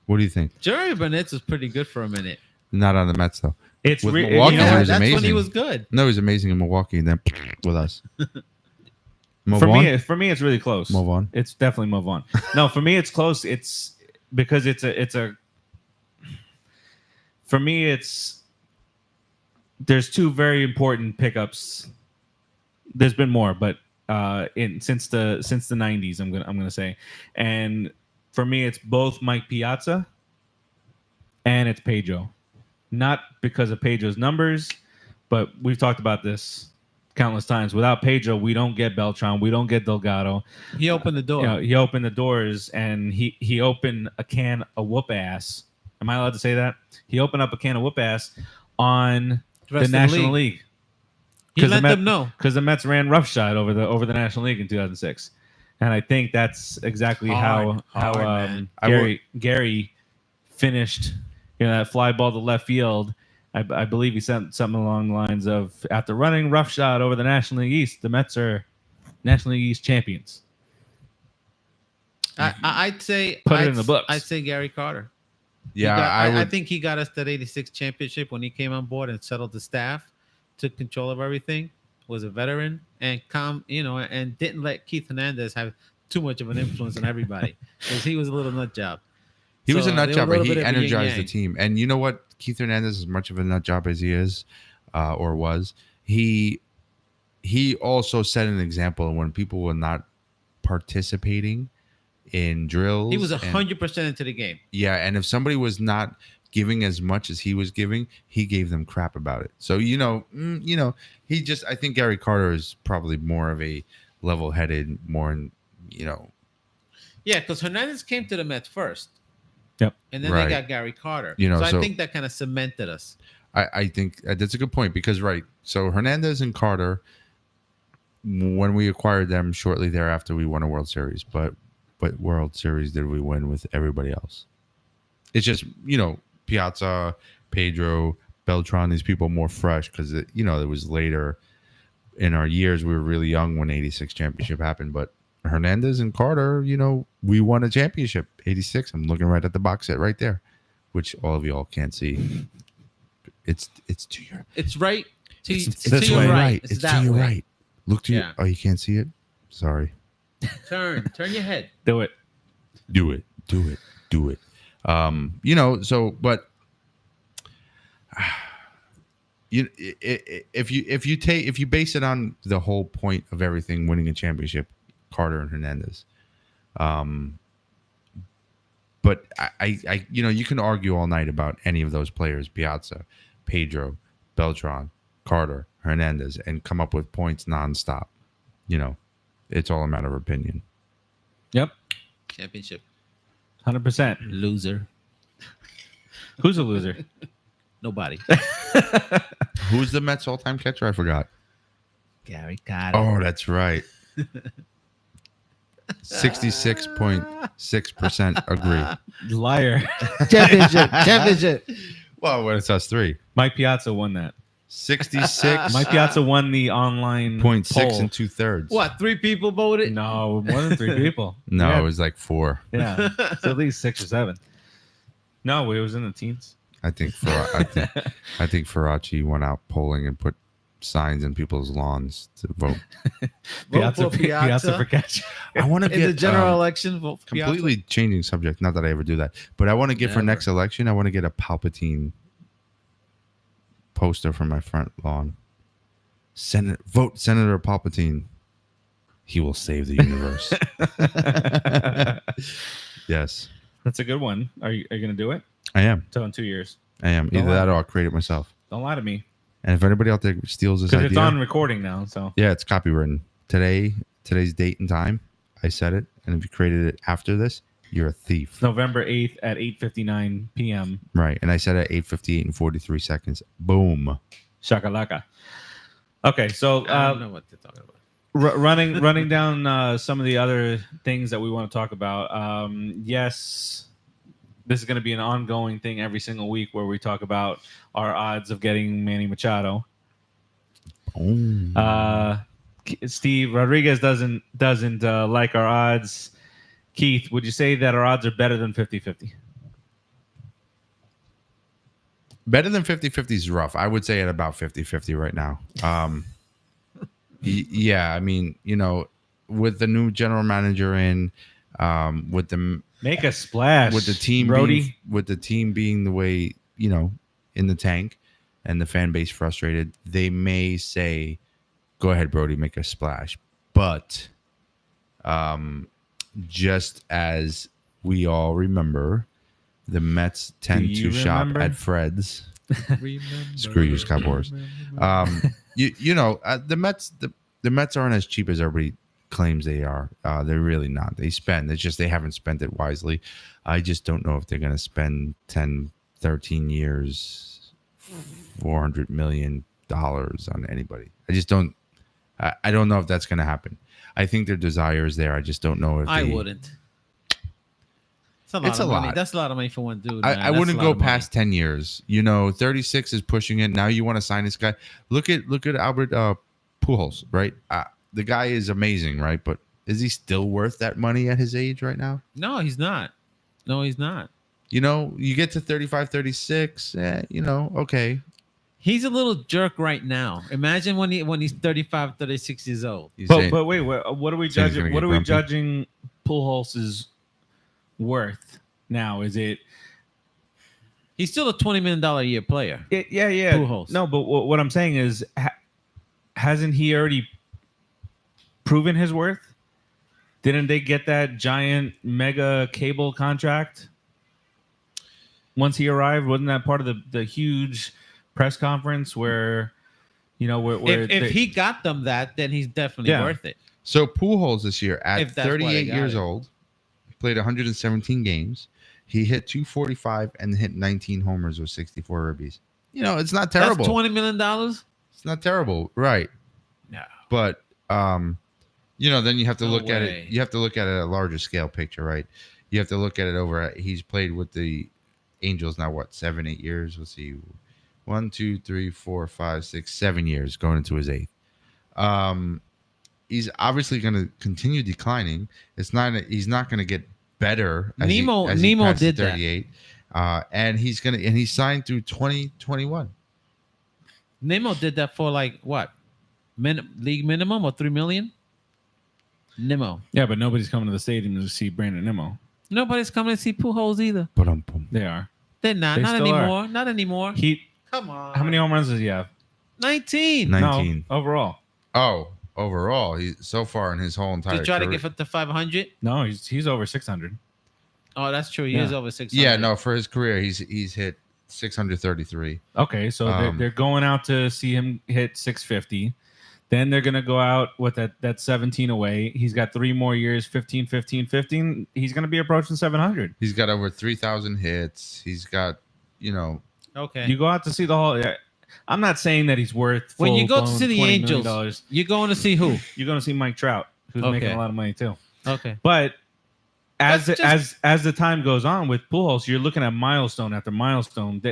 What do you think? Jeremy Burnett was pretty good for a minute. Not on the Mets though. It's With re- Milwaukee, you know he what? was That's when he amazing. was good. No, he was amazing in Milwaukee, and then with us. Move for on. me, it's really close. Move on. It's definitely move on. No, for me, it's close. It's because it's a. For me, there's two very important pickups. There's been more, but since the 90s, I'm gonna say, and for me, it's both Mike Piazza and it's Pedro. Not because of Pedro's numbers, but we've talked about this countless times. Without Pedro, we don't get Beltran, we don't get Delgado. He opened the door. He opened the doors, and he opened a can of whoop ass. Am I allowed to say that? He opened up a can of whoop ass on the National League. He let them know because the Mets ran roughshod over the National League in 2006, and I think that's exactly how Gary finished. That fly ball to left field. I believe he said something along the lines of, after running roughshod over the National League East, the Mets are National League East champions. I'd say Put it in the books. I'd say Gary Carter. Yeah, I think he got us that 86 championship when he came on board and settled the staff, took control of everything, was a veteran, and and didn't let Keith Hernandez have too much of an influence on everybody, because he was a little nut job. He was a nut job, but he bit of a energized the yin-yang. team. And you know what? Keith Hernandez, as much of a nut job as he is, or was, he also set an example when people were not participating in drills. He was 100% into the game. Yeah, and if somebody was not giving as much as he was giving, he gave them crap about it. So he just, I think Gary Carter is probably more of a level-headed, Yeah, because Hernandez came to the Mets first. Yep. And then Right. they got Gary Carter. So I think that kind of cemented us. I think that's a good point because, right, so Hernandez and Carter, when we acquired them shortly thereafter, we won a World Series. But World Series did we win with everybody else? It's just, Piazza, Pedro, Beltran, these people more fresh because, it was later in our years. We were really young when 86 championship happened. But Hernandez and Carter, we won a championship, 86. I'm looking right at the box set right there, which all of y'all can't see. It's to your. It's right. It's to your way right. It's that to your way. right. Look to Yeah. you. Oh, you can't see it? Sorry. Turn your head. Do it. Do it. But if you base it on the whole point of everything, winning a championship, Carter and Hernandez. But I you can argue all night about any of those players, Piazza, Pedro, Beltran, Carter, Hernandez, and come up with points nonstop. It's all a matter of opinion. Yep. Championship. 100%. Loser. Who's a loser? Nobody. Who's the Mets all-time catcher? I forgot. Gary Carter. Oh, that's right. 66.6% agree. Liar. Championship. Well, when it's us three. Mike Piazza won that. 66.6 Mike Piazza won the online poll. and 2/3. What? 3 people voted? No, more than 3 people. No, Yeah. it was like 4. Yeah, it's at least 6 or 7. No, it was in the teens. I think Faraci went out polling and put signs in people's lawns to vote. Vote for Piazza for catch. I want to In get the general election, vote for completely changing subject. Not that I ever do that, but I want to get for Never. next election. I want to get a Palpatine poster for my front lawn. Vote Senator Palpatine. He will save the universe. Yes, That's a good one. Are you going to do it? I am. So in 2 years. I am. Don't Either lie. that or I'll create it myself. Don't lie to me. And if anybody out there steals this Because idea, it's on recording now. So yeah, it's copywritten. Today's date and time, I said it. And if you created it after this, you're a thief. November 8th at 8:59 p.m. Right. And I said at 8:58 and 43 seconds. Boom. Shakalaka. Okay, so I don't know what they're talking about. running down some of the other things that we want to talk about. Yes, this is going to be an ongoing thing every single week where we talk about our odds of getting Manny Machado. Steve Rodriguez doesn't like our odds. Keith, would you say that our odds are better than 50-50? Better than 50-50 is rough. I would say at about 50-50 right now. Yeah, I mean, with the new general manager in, with the Make a splash with the team Brodie. with the team being the way, in the tank and the fan base frustrated, they may say, go ahead, Brodie, make a splash. But just as we all remember, the Mets tend to shop at Fred's. Screw you, Scott Boras. The Mets aren't as cheap as everybody claims they are. They're really not. They spend. It's just they haven't spent it wisely. I just don't know if they're going to spend 10, 13 years, $400 million on anybody. I just don't. I don't know if that's going to happen. I think their desire is there. I just don't know if I wouldn't. It's a lot of money. That's a lot of money for one dude. I wouldn't go past 10 years. 36 is pushing it. Now you want to sign this guy. Look at Albert Pujols, right? The guy is amazing, right? But is he still worth that money at his age right now? No, he's not. You get to 35, 36, okay. He's a little jerk right now. Imagine when he's 35, 36 years old. But wait, what are we judging? What are we judging Pujols' worth now? Is it? He's still a $20 million a year player. Yeah. Pujols. No, but what I'm saying is, hasn't he already proven his worth? Didn't they get that giant mega cable contract once he arrived? Wasn't that part of the huge press conference where if he got them that, then he's definitely worth it. So Pujols this year at 38 years old, played 117 games. He hit 245 and hit 19 homers with 64 ribbies. It's not terrible. That's $20 million. It's not terrible, right? No. But then you have to look at it. You have to look at it at a larger scale picture, right? You have to look at it over. He's played with the Angels now, 7, 8 years? Let's see. 1, 2, 3, 4, 5, 6, 7 years going into his 8th. He's obviously going to continue declining. He's not going to get better. Nemo did 38. And he's signed through 2021. Nemo did that for what? League minimum or $3 million? Nemo. Yeah, but nobody's coming to the stadium to see Brandon Nemo. Nobody's coming to see Pujols either. They are. They're not. Not anymore. Not anymore. Come on. How many home runs does he have? 19. 19. No, overall. Oh, overall, he's so far in his whole entire to try career. to get up to 500. No, he's over 600. Oh, that's true. He is over 600. Yeah, no, for his career, he's hit 633. Okay, so they're going out to see him hit 650. Then they're going to go out with that 17 away. He's got 3 more years, 15. He's going to be approaching 700. He's got over 3,000 hits. He's got, Okay. You go out to see the whole. I'm not saying that he's worth. When you go to see the $20 Angels, million. you're going to see who? You're going to see Mike Trout, who's making a lot of money too. Okay. But as the time goes on with Pujols, you're looking at milestone after milestone.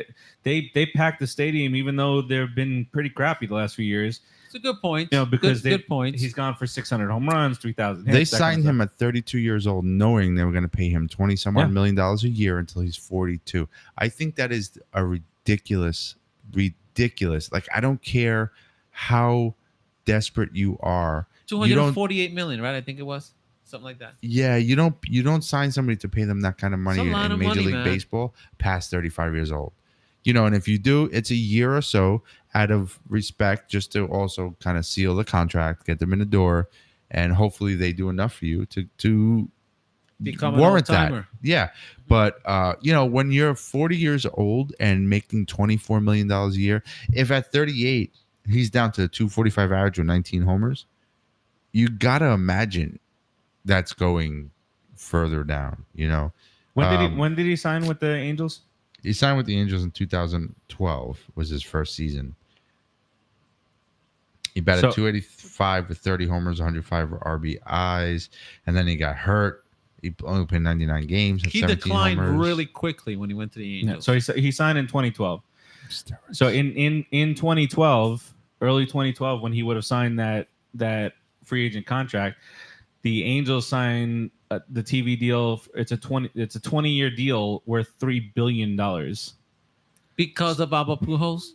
They pack the stadium, even though they've been pretty crappy the last few years. It's a good point. Because good point. He's gone for 600 home runs, 3,000 hits. They signed him at 32 years old, knowing they were going to pay him $20-some-odd million a year until he's 42. I think that is a ridiculous. Like, I don't care how desperate you are. $248 million, right? I think it was something like that. Yeah, you don't sign somebody to pay them that kind of money in Major League Baseball past 35 years old. And if you do, it's a year or so out of respect, just to also kind of seal the contract, get them in the door, and hopefully they do enough for you to Become an warrant that. old-timer. Yeah. But, when you're 40 years old and making $24 million a year, if at 38 he's down to 245 average or 19 homers, you got to imagine that's going further down, When did he sign with the Angels? He signed with the Angels in 2012 was his first season. He batted 285 with 30 homers, 105 RBIs, and then he got hurt. He only played 99 games. He declined really quickly when he went to the Angels. Yeah, so he signed in 2012. So in 2012, early 2012, when he would have signed that free agent contract, the Angels signed the TV deal. It's a 20-year deal worth $3 billion. Because of Baba Pujols?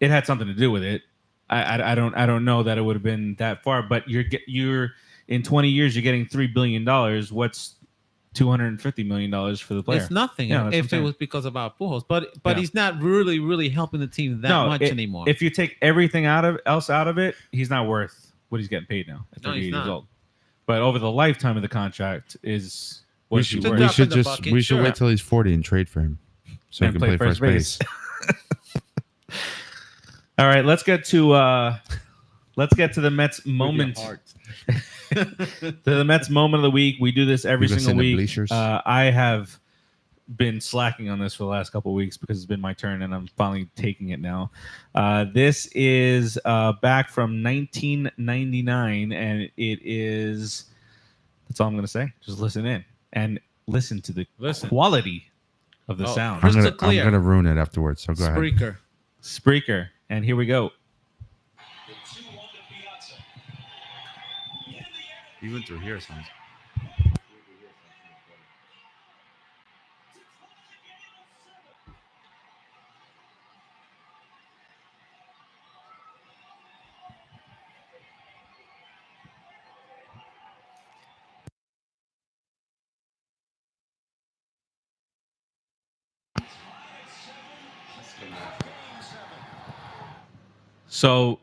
It had something to do with it. I don't know that it would have been that far, but you're in 20 years you're getting $3 billion. What's $250 million for the player? It's nothing if it was because of Baba Pujols, but he's not really helping the team that much anymore. If you take everything else out of it, he's not worth what he's getting paid now at 38 years old. But over the lifetime of the contract is what we should wait till he's 40 and trade for him so he can play first base. All right, let's get to the Mets moment. To the Mets moment of the week. We do this every single week. I have been slacking on this for the last couple of weeks because it's been my turn and I'm finally taking it now. This is back from 1999, and it is. That's all I'm going to say. Just listen in and listen to the quality of the sound. I'm going to ruin it afterwards. So go ahead. Spreaker. And here we go. Even through here, sounds. So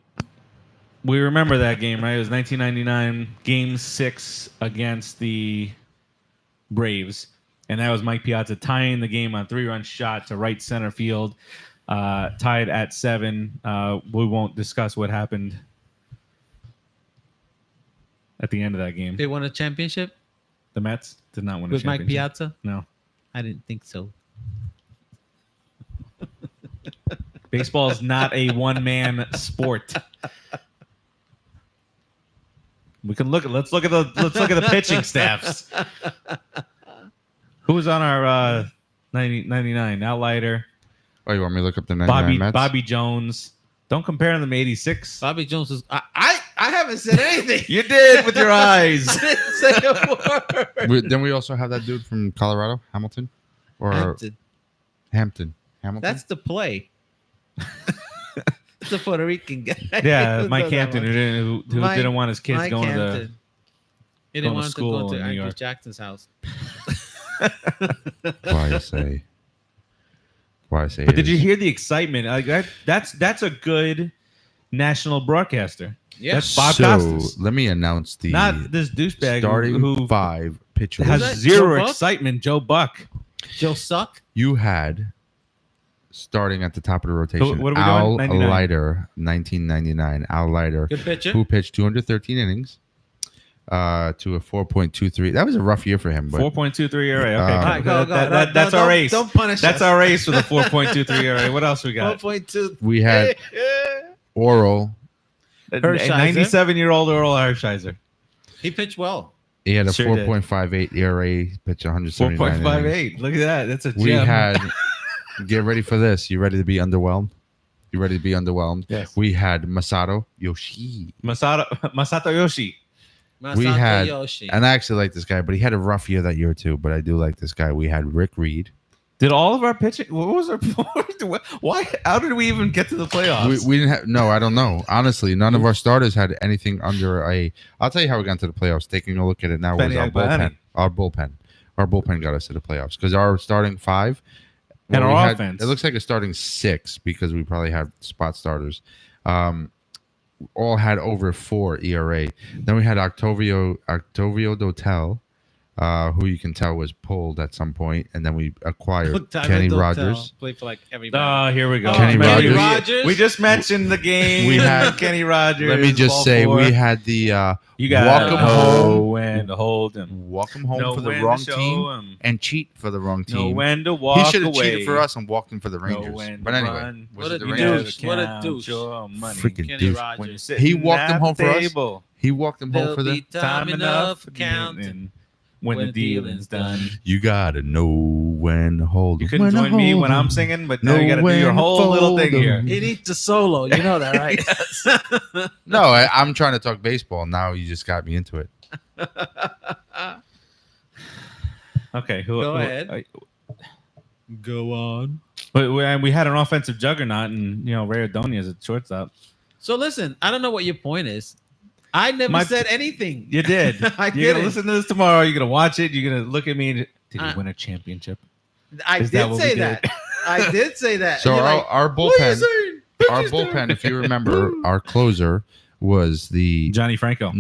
we remember that game, right? It was 1999, Game 6 against the Braves. And that was Mike Piazza tying the game on a 3-run shot to right center field, tied at 7. We won't discuss what happened at the end of that game. They won a championship? The Mets did not win a with championship. Mike Piazza? No. I didn't think so. Baseball is not a one-man sport. We can let's look at the pitching staffs. Who was on our 99? Now Leiter. Oh, you want me to look up the 99 Mets? Bobby Jones. Don't compare them to 86. Bobby Jones was. I haven't said anything. You did with your eyes. I didn't say a word. Then we also have that dude from Colorado, Hamilton, or Hampton. Hamilton. That's the play. The Puerto Rican guy. Yeah, Mike Hampton, who didn't want his kids going to he didn't want to go to New Andrew York. Jackson's house. Why say? But did you hear the excitement? Like that's a good national broadcaster. Yeah, that's Bob so Costas. Let me announce the not this douchebag starting who 5 pitchers. Has zero excitement. Joe Buck. Joe Suck. You had starting at the top of the rotation. So what are we Al doing? 99. Leiter, 1999. Al Leiter, good pitcher, who pitched 213 innings. To a 4.23. That was a rough year for him. 4.23 ERA. Okay, all right, go. That's our ace. Don't punish That's us. our ace for the 4.23 ERA. What else we got? 4.2. We had Oral. 97-year-old Oral Hershiser. He pitched well. He had a Sure 4.58 ERA, pitched 179 innings. 4.58. Look at that. That's a gem. We had. Get ready for this. You ready to be underwhelmed? You ready to be underwhelmed? Yes. We had Masato Yoshi. Masato Yoshi. We had, Yoshi. and I actually like this guy, but he had a rough year that year too. But I do like this guy. We had Rick Reed. Did all of our pitching? What was our? Why? How did we even get to the playoffs? We didn't have. No, I don't know. Honestly, none of our starters had anything under a. I'll tell you how we got into the playoffs. Taking a look at it now was our bullpen. Our bullpen got us to the playoffs because our starting 5 and our offense. It looks like a starting 6 because we probably have spot starters. All had over 4 ERA. Then we had Octavio Dotel, who you can tell was pulled at some point, and then we acquired Time Kenny don't Rogers. tell. Play for like everybody. Here we go. Kenny Maybe Rogers. We just mentioned the game. We had Kenny Rogers. Let me just say, we had the you got walk him home, when to hold him, walk him home know for the when to wrong show team, him. and cheat for the wrong Know team. when to walk He should have away. cheated for us and walked him for the Know Rangers. when But to anyway, run. was What it a the douche. Rangers? What a Count douche. your money. Freaking Kenny douche. Rogers. When you're He sitting walked him at home the for us. table. He walked him home There'll for be them. time enough counting. When the dealing's done. You gotta know when to hold. You him, couldn't when to join me hold when him. I'm singing, but now Know you got to do when your to whole little fold thing here. him. He needs a solo. You know that, right? No, I'm trying to talk baseball. Now you just got me into it. Okay, Go ahead. Go on. But we had an offensive juggernaut, and Ray Ordonez at shortstop. So listen, I don't know what your point is. I never said anything. You did. I You're didn't. gonna listen to this tomorrow. You're gonna watch it. You're gonna look at me. Did he Uh, win a championship? I Is that did what say we that. did? I did say that. So And you're like, our what are you bullpen, saying? our bullpen, if you remember, our closer was the Johnny Franco.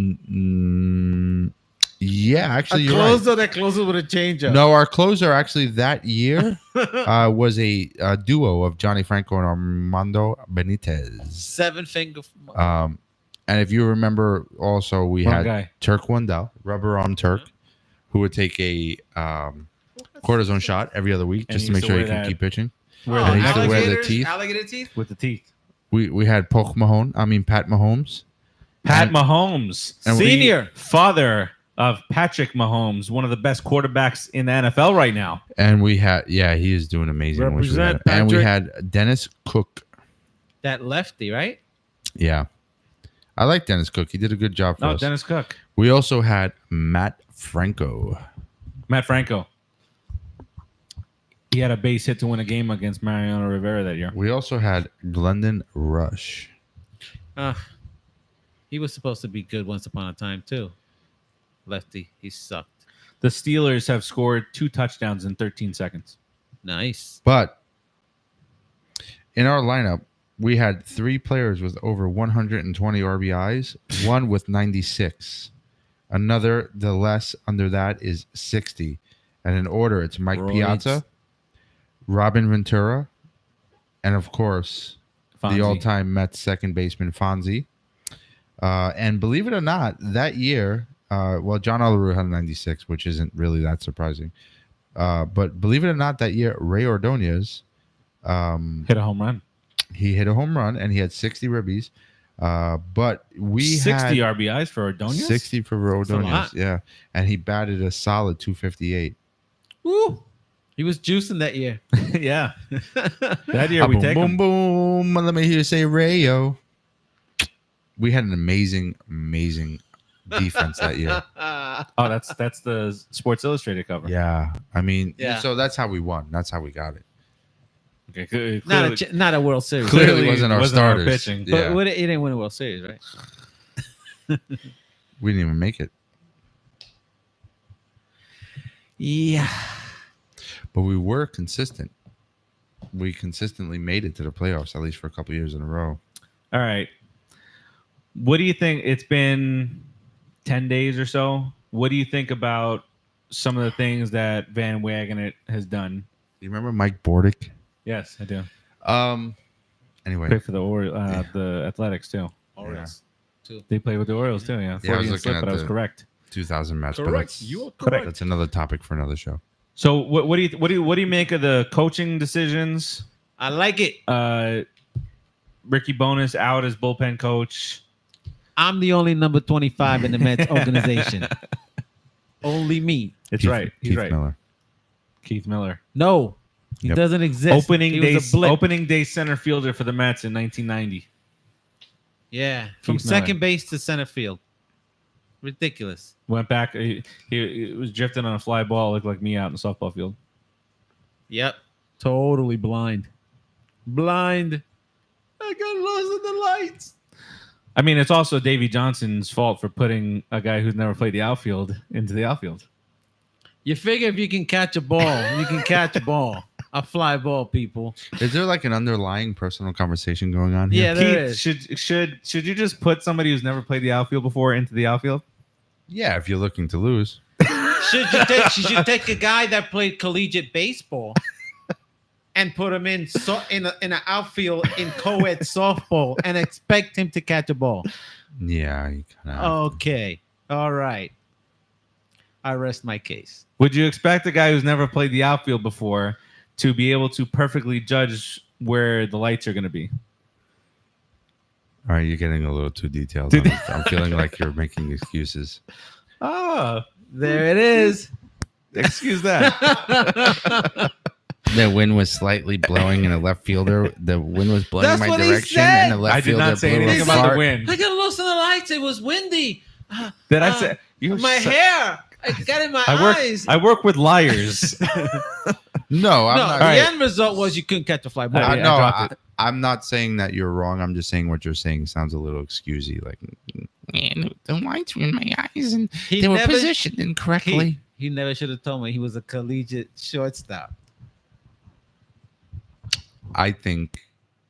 yeah, actually, A you're right. closer that closes with a changeup. No, our closer actually that year was a duo of Johnny Franco and Armando Benitez. 7 finger. And if you remember, also we Wrong had guy. Turk Wendell, rubber arm Turk, who would take a cortisone shot every other week And just he to make used to sure he wear can that- keep pitching. Where And he used to wear the alligators- teeth. Alligator teeth? with the teeth. We had Pat Mahomes. Pat And- Mahomes, and we- Senior. father of Patrick Mahomes, one of the best quarterbacks in the NFL right now. And we had, he is doing amazing. I wish we had Represent him. And we Patrick. had Dennis Cook. That lefty, right? Yeah. I like Dennis Cook. He did a good job for No, us. Dennis Cook, We also had Matt Franco. Matt Franco. He had a base hit to win a game against Mariano Rivera that year. We also had Glendon Rush. He was supposed to be good once upon a time, too. Lefty. He sucked. The Steelers have scored 2 touchdowns in 13 seconds. Nice. But in our lineup, we had 3 players with over 120 RBIs, one with 96. Another, the less under that is 60. And in order, it's Mike Roids. Piazza, Robin Ventura, and of course, Fonzie. the all-time Mets second baseman Fonzie. And believe it or not, that year, John Olerud had 96, which isn't really that surprising. But believe it or not, that year, Ray Ordonez hit a home run. he hit a home run and he had 60 ribbies. But we 60 had RBIs for Ordonez? 60 for a Ordonez. lot. Yeah. And he batted a solid 258. Woo. He was juicing that year. Yeah. That year we boom, take boom, him. boom. Let me hear you say Rayo. We had an amazing defense that year. Oh, that's the Sports Illustrated cover. Yeah. I mean, Yeah. so that's how we won. That's how we got it. Okay, good. Not a World Series. Clearly wasn't our starters. pitching. Yeah. But he didn't win a World Series, right? We didn't even make it. Yeah. But we were consistent. We consistently made it to the playoffs, at least for a couple years in a row. All right. What do you think? It's been 10 days or so. What do you think about some of the things that Van Wagenen has done? You remember Mike Bordick? Yes, I do. Anyway, Play for the Athletics too. Orioles. Too. They play with the Orioles too. Yeah, Yeah, I was 40 and looking slip, at but I was the- correct. 2000 Mets. But Correct. that's, You are Correct. correct. that's another topic for another show. So what do you make of the coaching decisions? I like it. Ricky Bonas out as bullpen coach. I'm the only number 25 in the Mets organization. Only me. It's Keith- right. He's Keith right. Miller. Keith Miller. No, he Yep. doesn't exist. Opening He day was a blip. opening day center fielder for the Mets in 1990. Yeah, from Keith Miller. second base to center field. Ridiculous. Went back. He was drifting on a fly ball. Looked like me out in the softball field. Yep. Totally blind. Blind. I got lost in the lights. I mean, it's also Davey Johnson's fault for putting a guy who's never played the outfield into the outfield. You figure if you can catch a ball, you can catch a ball. A fly ball, people. Is there like an underlying personal conversation going on here? Yeah, there is. Should you just put somebody who's never played the outfield before into the outfield? Yeah, if you're looking to lose. Should you take a guy that played collegiate baseball and put him in an outfield in co-ed softball and expect him to catch a ball? Yeah, you kind of. Okay. All right. I rest my case. Would you expect a guy who's never played the outfield before to be able to perfectly judge where the lights are going to be? All right, you're getting a little too detailed. I'm feeling like you're making excuses. Oh, There it is. excuse that. The wind was slightly blowing, and the left fielder, the wind was blowing That's my what he direction, said. and the left I did fielder not say blew anything a about the fart. wind. I got lost in the lights. It was windy. Did I say My hair. I got in my eyes. I work with liars. No, I'm No, not. the right. end result was you couldn't catch a fly ball. I No, dropped it. I'm not saying that you're wrong. I'm just saying what you're saying sounds a little excusey. Like, man, the lights were in my eyes, and He they were never- positioned incorrectly. He never should have told me he was a collegiate shortstop. I think.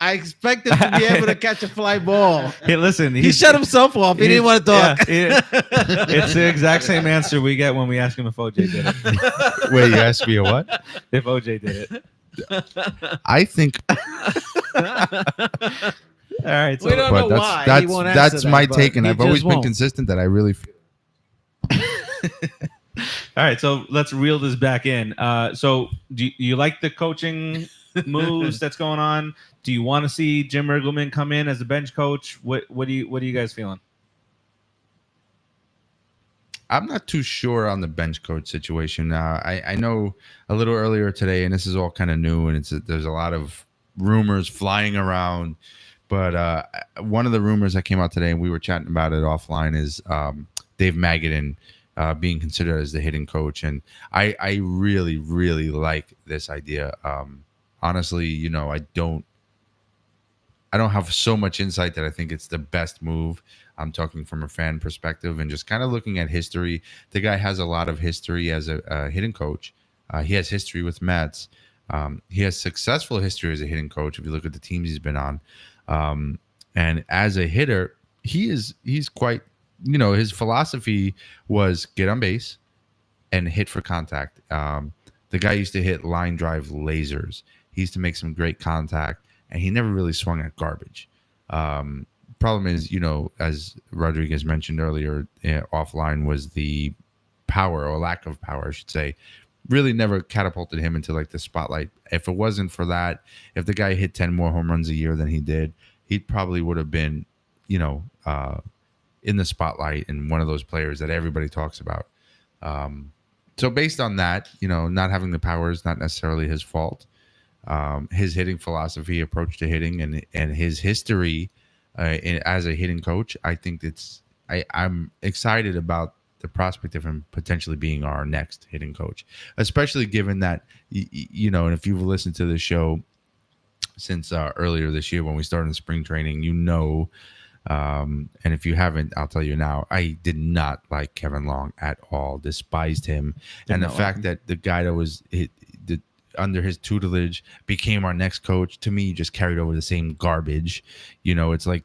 I expected to be able to catch a fly ball. Hey, listen, He shut himself off. He didn't want to talk. Yeah, it's the exact same answer we get when we ask him if OJ did it. Wait, you asked me a what? If OJ did it. I think. All right. So We don't know But why. that's He won't that's answer my that, take, but and he I've always just been won't. consistent that I really. all right, so let's reel this back in. So do you like the coaching moves that's going on? Do you want to see Jim Riggleman come in as a bench coach? What are you guys feeling? I'm not too sure on the bench coach situation. I know a little earlier today, and this is all kind of new, and there's a lot of rumors flying around. But one of the rumors that came out today, and we were chatting about it offline, is Dave Magadan being considered as the hitting coach. And I really, really like this idea. Honestly, you know, I don't have so much insight that I think it's the best move. I'm talking from a fan perspective and just kind of looking at history. The guy has a lot of history as a hitting coach. He has history with Mets. He has successful history as a hitting coach. If you look at the teams he's been on, and as a hitter, he's quite. You know, his philosophy was get on base and hit for contact. The guy used to hit line drive lasers. He used to make some great contact, and he never really swung at garbage. Problem is, you know, as Rodriguez mentioned earlier offline, was the power or lack of power, I should say, really never catapulted him into like the spotlight. If it wasn't for that, if the guy hit 10 more home runs a year than he did, he probably would have been, you know, in the spotlight and one of those players that everybody talks about. So based on that, you know, not having the power is not necessarily his fault. His hitting philosophy, approach to hitting, and his history as a hitting coach, I think I'm excited about the prospect of him potentially being our next hitting coach, especially given that, you know, and if you've listened to the show since earlier this year when we started in spring training, you know, and if you haven't, I'll tell you now, I did not like Kevin Long at all, despised him. And the fact that the guy that was under his tutelage became our next coach, to me, just carried over the same garbage. You know, it's like,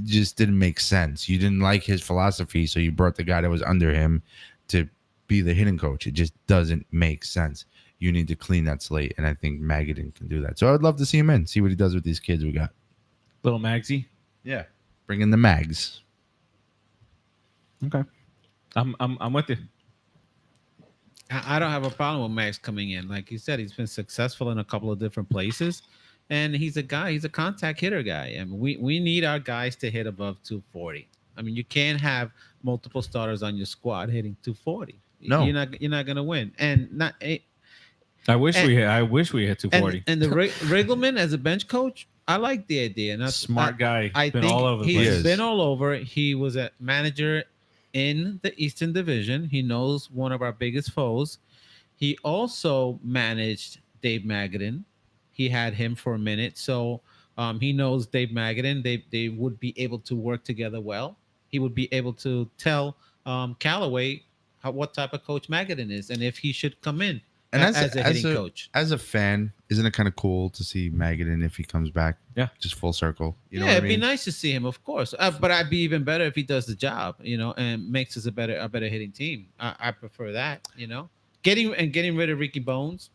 just didn't make sense. You didn't like his philosophy, so you brought the guy that was under him to be the hitting coach. It just doesn't make sense. You need to clean that slate, and I think Magadan can do that. So I'd love to see him in, see what he does with these kids we got. Little Magsy. Yeah, bring in the mags. Okay, I'm with you. I don't have a problem with Max coming in. Like you said, he's been successful in a couple of different places, and he's a contact hitter guy. And we need our guys to hit above 240. I mean, you can't have multiple starters on your squad hitting 240. No, you're not gonna win. And not. I wish we hit 240. And the Riggleman as a bench coach, I like the idea. And that's Smart guy. I Been think all over the he's place. been all over. He was a manager in the Eastern Division. He knows one of our biggest foes. He also managed Dave Magadan. He had him for a minute, so he knows Dave Magadan. They would be able to work together well. He would be able to tell Callaway what type of coach Magadan is and if he should come in. And as a hitting coach. As a fan, isn't it kind of cool to see Magadan if he comes back? Yeah. Just full circle. You know Yeah, what I it'd be mean? nice to see him, of course. But I'd be even better if he does the job, and makes us a better hitting team. I prefer that, Getting rid of Ricky Bones.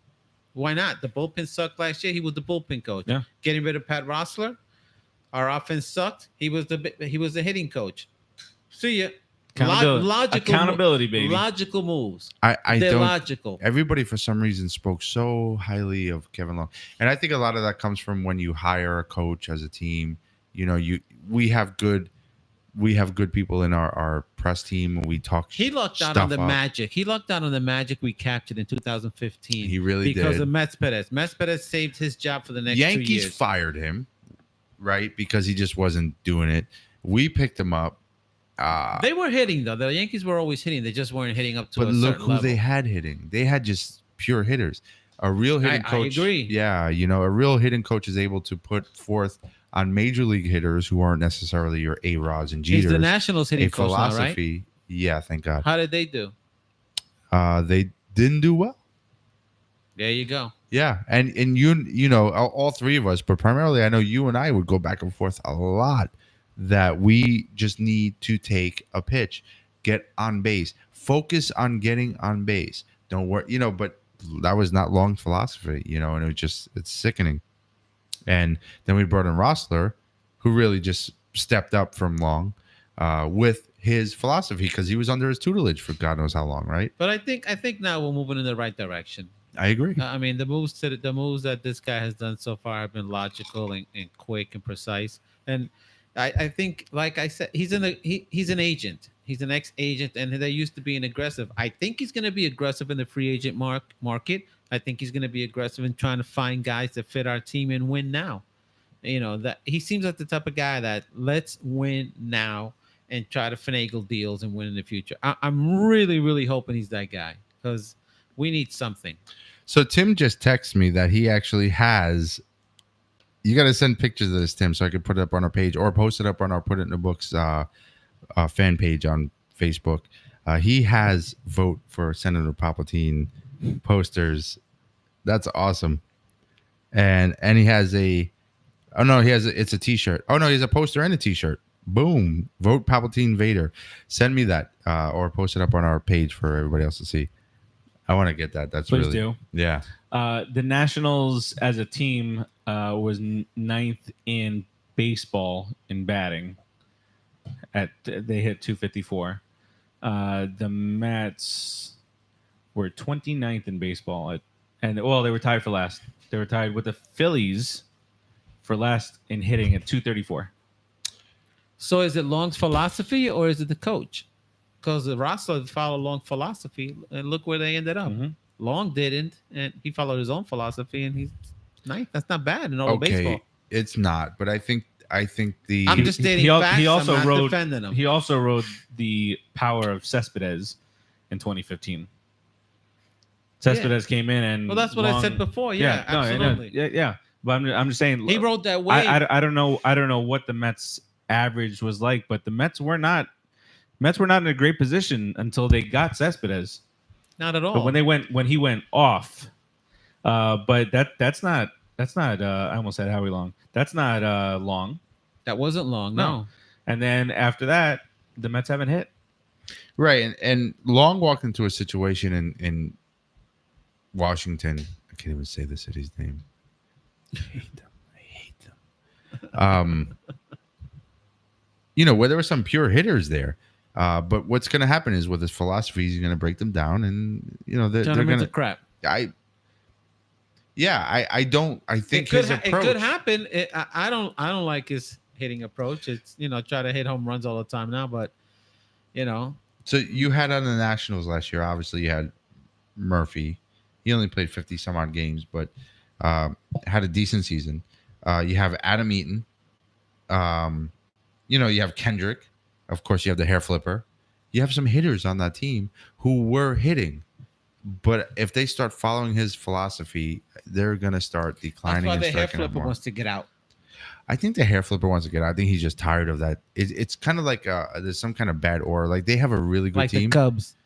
Why not? The bullpen sucked last year. He was the bullpen coach. Yeah. Getting rid of Pat Rossler. Our offense sucked. He was the hitting coach. See ya. Accountability, baby. Logical moves. I They're don't. logical. Everybody for some reason spoke so highly of Kevin Long, and I think a lot of that comes from when you hire a coach as a team. We have good people in our press team. We talk. He lucked out on the Magic. He lucked out on the Magic we captured in 2015. He really because did. of Metschado. Metschado saved his job for the next 2 Yankees years. fired him, right? Because he just wasn't doing it. We picked him up. They were hitting though. The Yankees were always hitting. They just weren't hitting up to but a look certain who level. they had hitting. They had just pure hitters. A real hitting coach. I agree. Yeah, a real hitting coach is able to put forth on major league hitters who aren't necessarily your A-Rods and Jeters. He's the Nationals hitting coach now, right? Yeah, thank God. How did they do? They didn't do well. There you go. Yeah, and all three of us, but primarily I know you and I would go back and forth a lot that we just need to take a pitch, get on base, focus on getting on base. Don't worry, but that was not Long's philosophy, and it's sickening. And then we brought in Rossler, who really just stepped up from Long with his philosophy because he was under his tutelage for God knows how long, right? But I think now we're moving in the right direction. I agree. I mean, the moves that this guy has done so far have been logical and quick and precise. And I think, like I said, he's an agent. He's an ex-agent, and they're used to being aggressive. I think he's going to be aggressive in the free agent market. I think he's going to be aggressive in trying to find guys that fit our team and win now. That he seems like the type of guy that let's win now and try to finagle deals and win in the future. I'm really, really hoping he's that guy because we need something. So Tim just texted me that he actually has. You got to send pictures of this, Tim, so I can put it up on our page or post it up on our Put It in the Books fan page on Facebook. He has vote for Senator Palpatine posters. That's awesome. And he has it's a t-shirt. Oh no, he has a poster and a t-shirt. Boom. Vote Palpatine Vader. Send me that or post it up on our page for everybody else to see. I want to get that. That's Please really do. Yeah. The Nationals as a team was ninth in baseball in batting. They hit 254. The Mets were 29th in baseball they were tied for last. They were tied with the Phillies for last in hitting at 234. So is it Long's philosophy or is it the coach? Because the Rossler followed Long's philosophy, and look where they ended up. Mm-hmm. Long didn't, and he followed his own philosophy, and he's ninth. That's not bad in all of baseball. It's not, but I think the. I'm just stating facts. He also I'm not rode. defending him. He also rode the power of Cespedes in 2015. Cespedes came in and. Well, that's what I said before. Yeah, absolutely. Yeah. But I'm just saying he rode that wave. I don't know what the Mets average was like, but the Mets were not in a great position until they got Cespedes. Not at all. But when he went off, but that's not I almost said Howie Long. That's not Long. That wasn't Long. No. And then after that, the Mets haven't hit. Right, and Long walked into a situation in Washington. I can't even say the city's name. I hate them. Where there were some pure hitters there. But what's going to happen is with his philosophy, he's going to break them down, and they're going to crap. I think his approach. It could happen. I don't like his hitting approach. It's try to hit home runs all the time now, but So you had on the Nationals last year. Obviously, you had Murphy. He only played 50 some odd games, but had a decent season. You have Adam Eaton. You have Kendrick. Of course, you have the hair flipper. You have some hitters on that team who were hitting. But if they start following his philosophy, they're going to start declining. That's why and the hair striking flipper more. wants to get out. I think the hair flipper wants to get out. I think he's just tired of that. It's kind of like there's some kind of bad aura. Like they have a really good like team. The Cubs.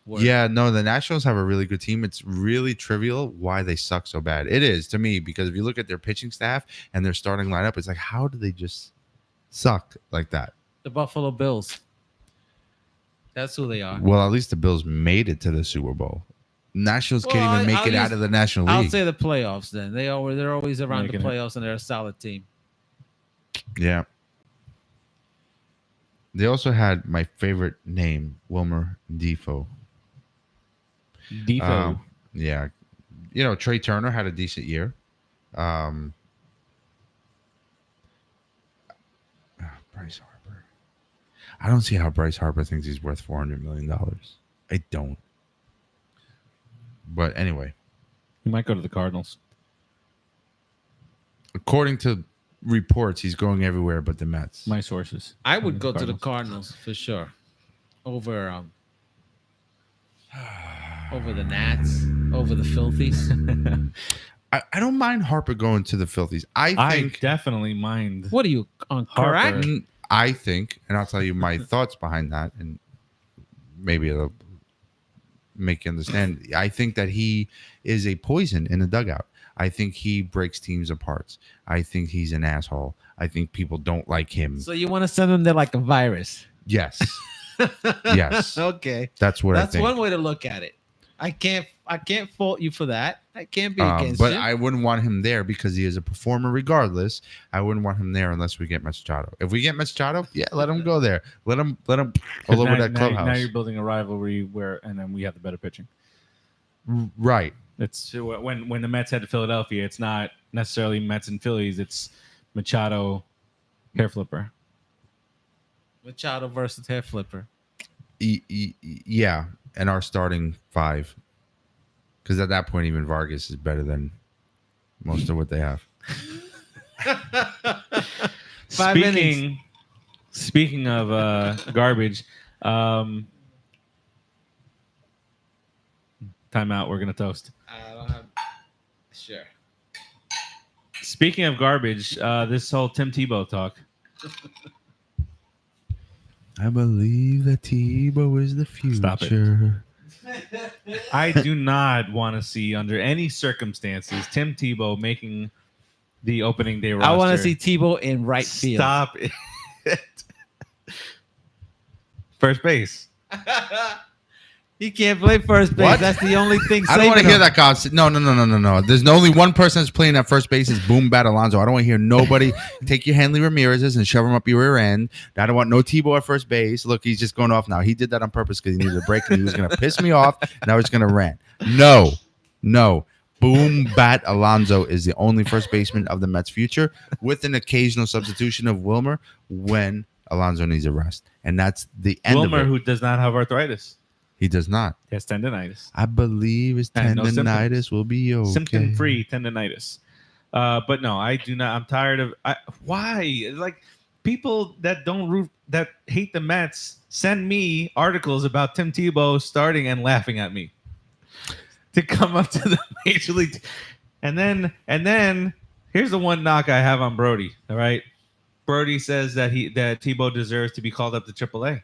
Word. Yeah, no, the Nationals have a really good team. It's really trivial why they suck so bad. It is to me because if you look at their pitching staff and their starting lineup, it's like, how do they just suck like that? The Buffalo Bills. That's who they are. Well, at least the Bills made it to the Super Bowl. Nationals can't even make it out of the National League. I'll say the playoffs then. They're always around the Making it. playoffs, and they're a solid team. Yeah. They also had my favorite name, Wilmer Defoe. Defoe. Yeah. You know, Trey Turner had a decent year. Bryce Harper. I don't see how Bryce Harper thinks he's worth $400 million. I don't. But anyway, He might go to the Cardinals. according to reports, he's going everywhere but the Mets. My sources. I would go to the Cardinals. Cardinals for sure, over the Nats, over the Filthies. I don't mind Harper going to the Filthies. I I think definitely mind. What are you on Harper. crack? I think, and I'll tell you my thoughts behind that, and maybe it'll make you understand. I think that he is a poison in the dugout. I think he breaks teams apart. I think he's an asshole. I think people don't like him. So you want to send them there like a virus? Yes. Yes. Okay. That's what I That's think. one way to look at it. I can't fault you for that. I can't be against but you. I wouldn't want him there because he is a performer regardless. I wouldn't want him there unless we get Metschado. If we get Metschado, yeah, let him go there. Let him all over that clubhouse. Now you're building a rivalry and then we have the better pitching. Right. It's when the Mets head to Philadelphia, it's not necessarily Mets and Phillies. It's Metschado, hair flipper. Metschado versus hair flipper. Yeah, and our starting five. Because at that point, even Vargas is better than most of what they have. 5 innings. Speaking of garbage, timeout. We're gonna toast. I don't have. Sure. Speaking of garbage, this whole Tim Tebow talk. I believe that Tebow is the future. Stop it. I do not want to see, under any circumstances, Tim Tebow making the opening day roster. I want to see Tebow in right field. Stop it. First base. He can't play first base. What? That's the only thing. I don't want to saving hear him. that concept. No. There's only one person that's playing at first base is Boom Bat Alonso. I don't want to hear nobody take your Hanley Ramirez's and shove him up your rear end. I don't want no Tebow at first base. Look, he's just going off now. He did that on purpose because he needed a break and he was going to piss me off. And I was going to rant. No. Boom Bat Alonso is the only first baseman of the Mets' future, with an occasional substitution of Wilmer when Alonso needs a rest. And that's the end Wilmer, of it. who does not have arthritis. He does not. He has tendonitis. I believe his And no tendonitis will be okay. Symptom-free tendonitis. But no, I do not. I'm tired of. Why? Like, people that that hate the Mets send me articles about Tim Tebow starting and laughing at me to come up to the major league. And then here's the one knock I have on Brodie. All right, Brodie says that Tebow deserves to be called up to AAA.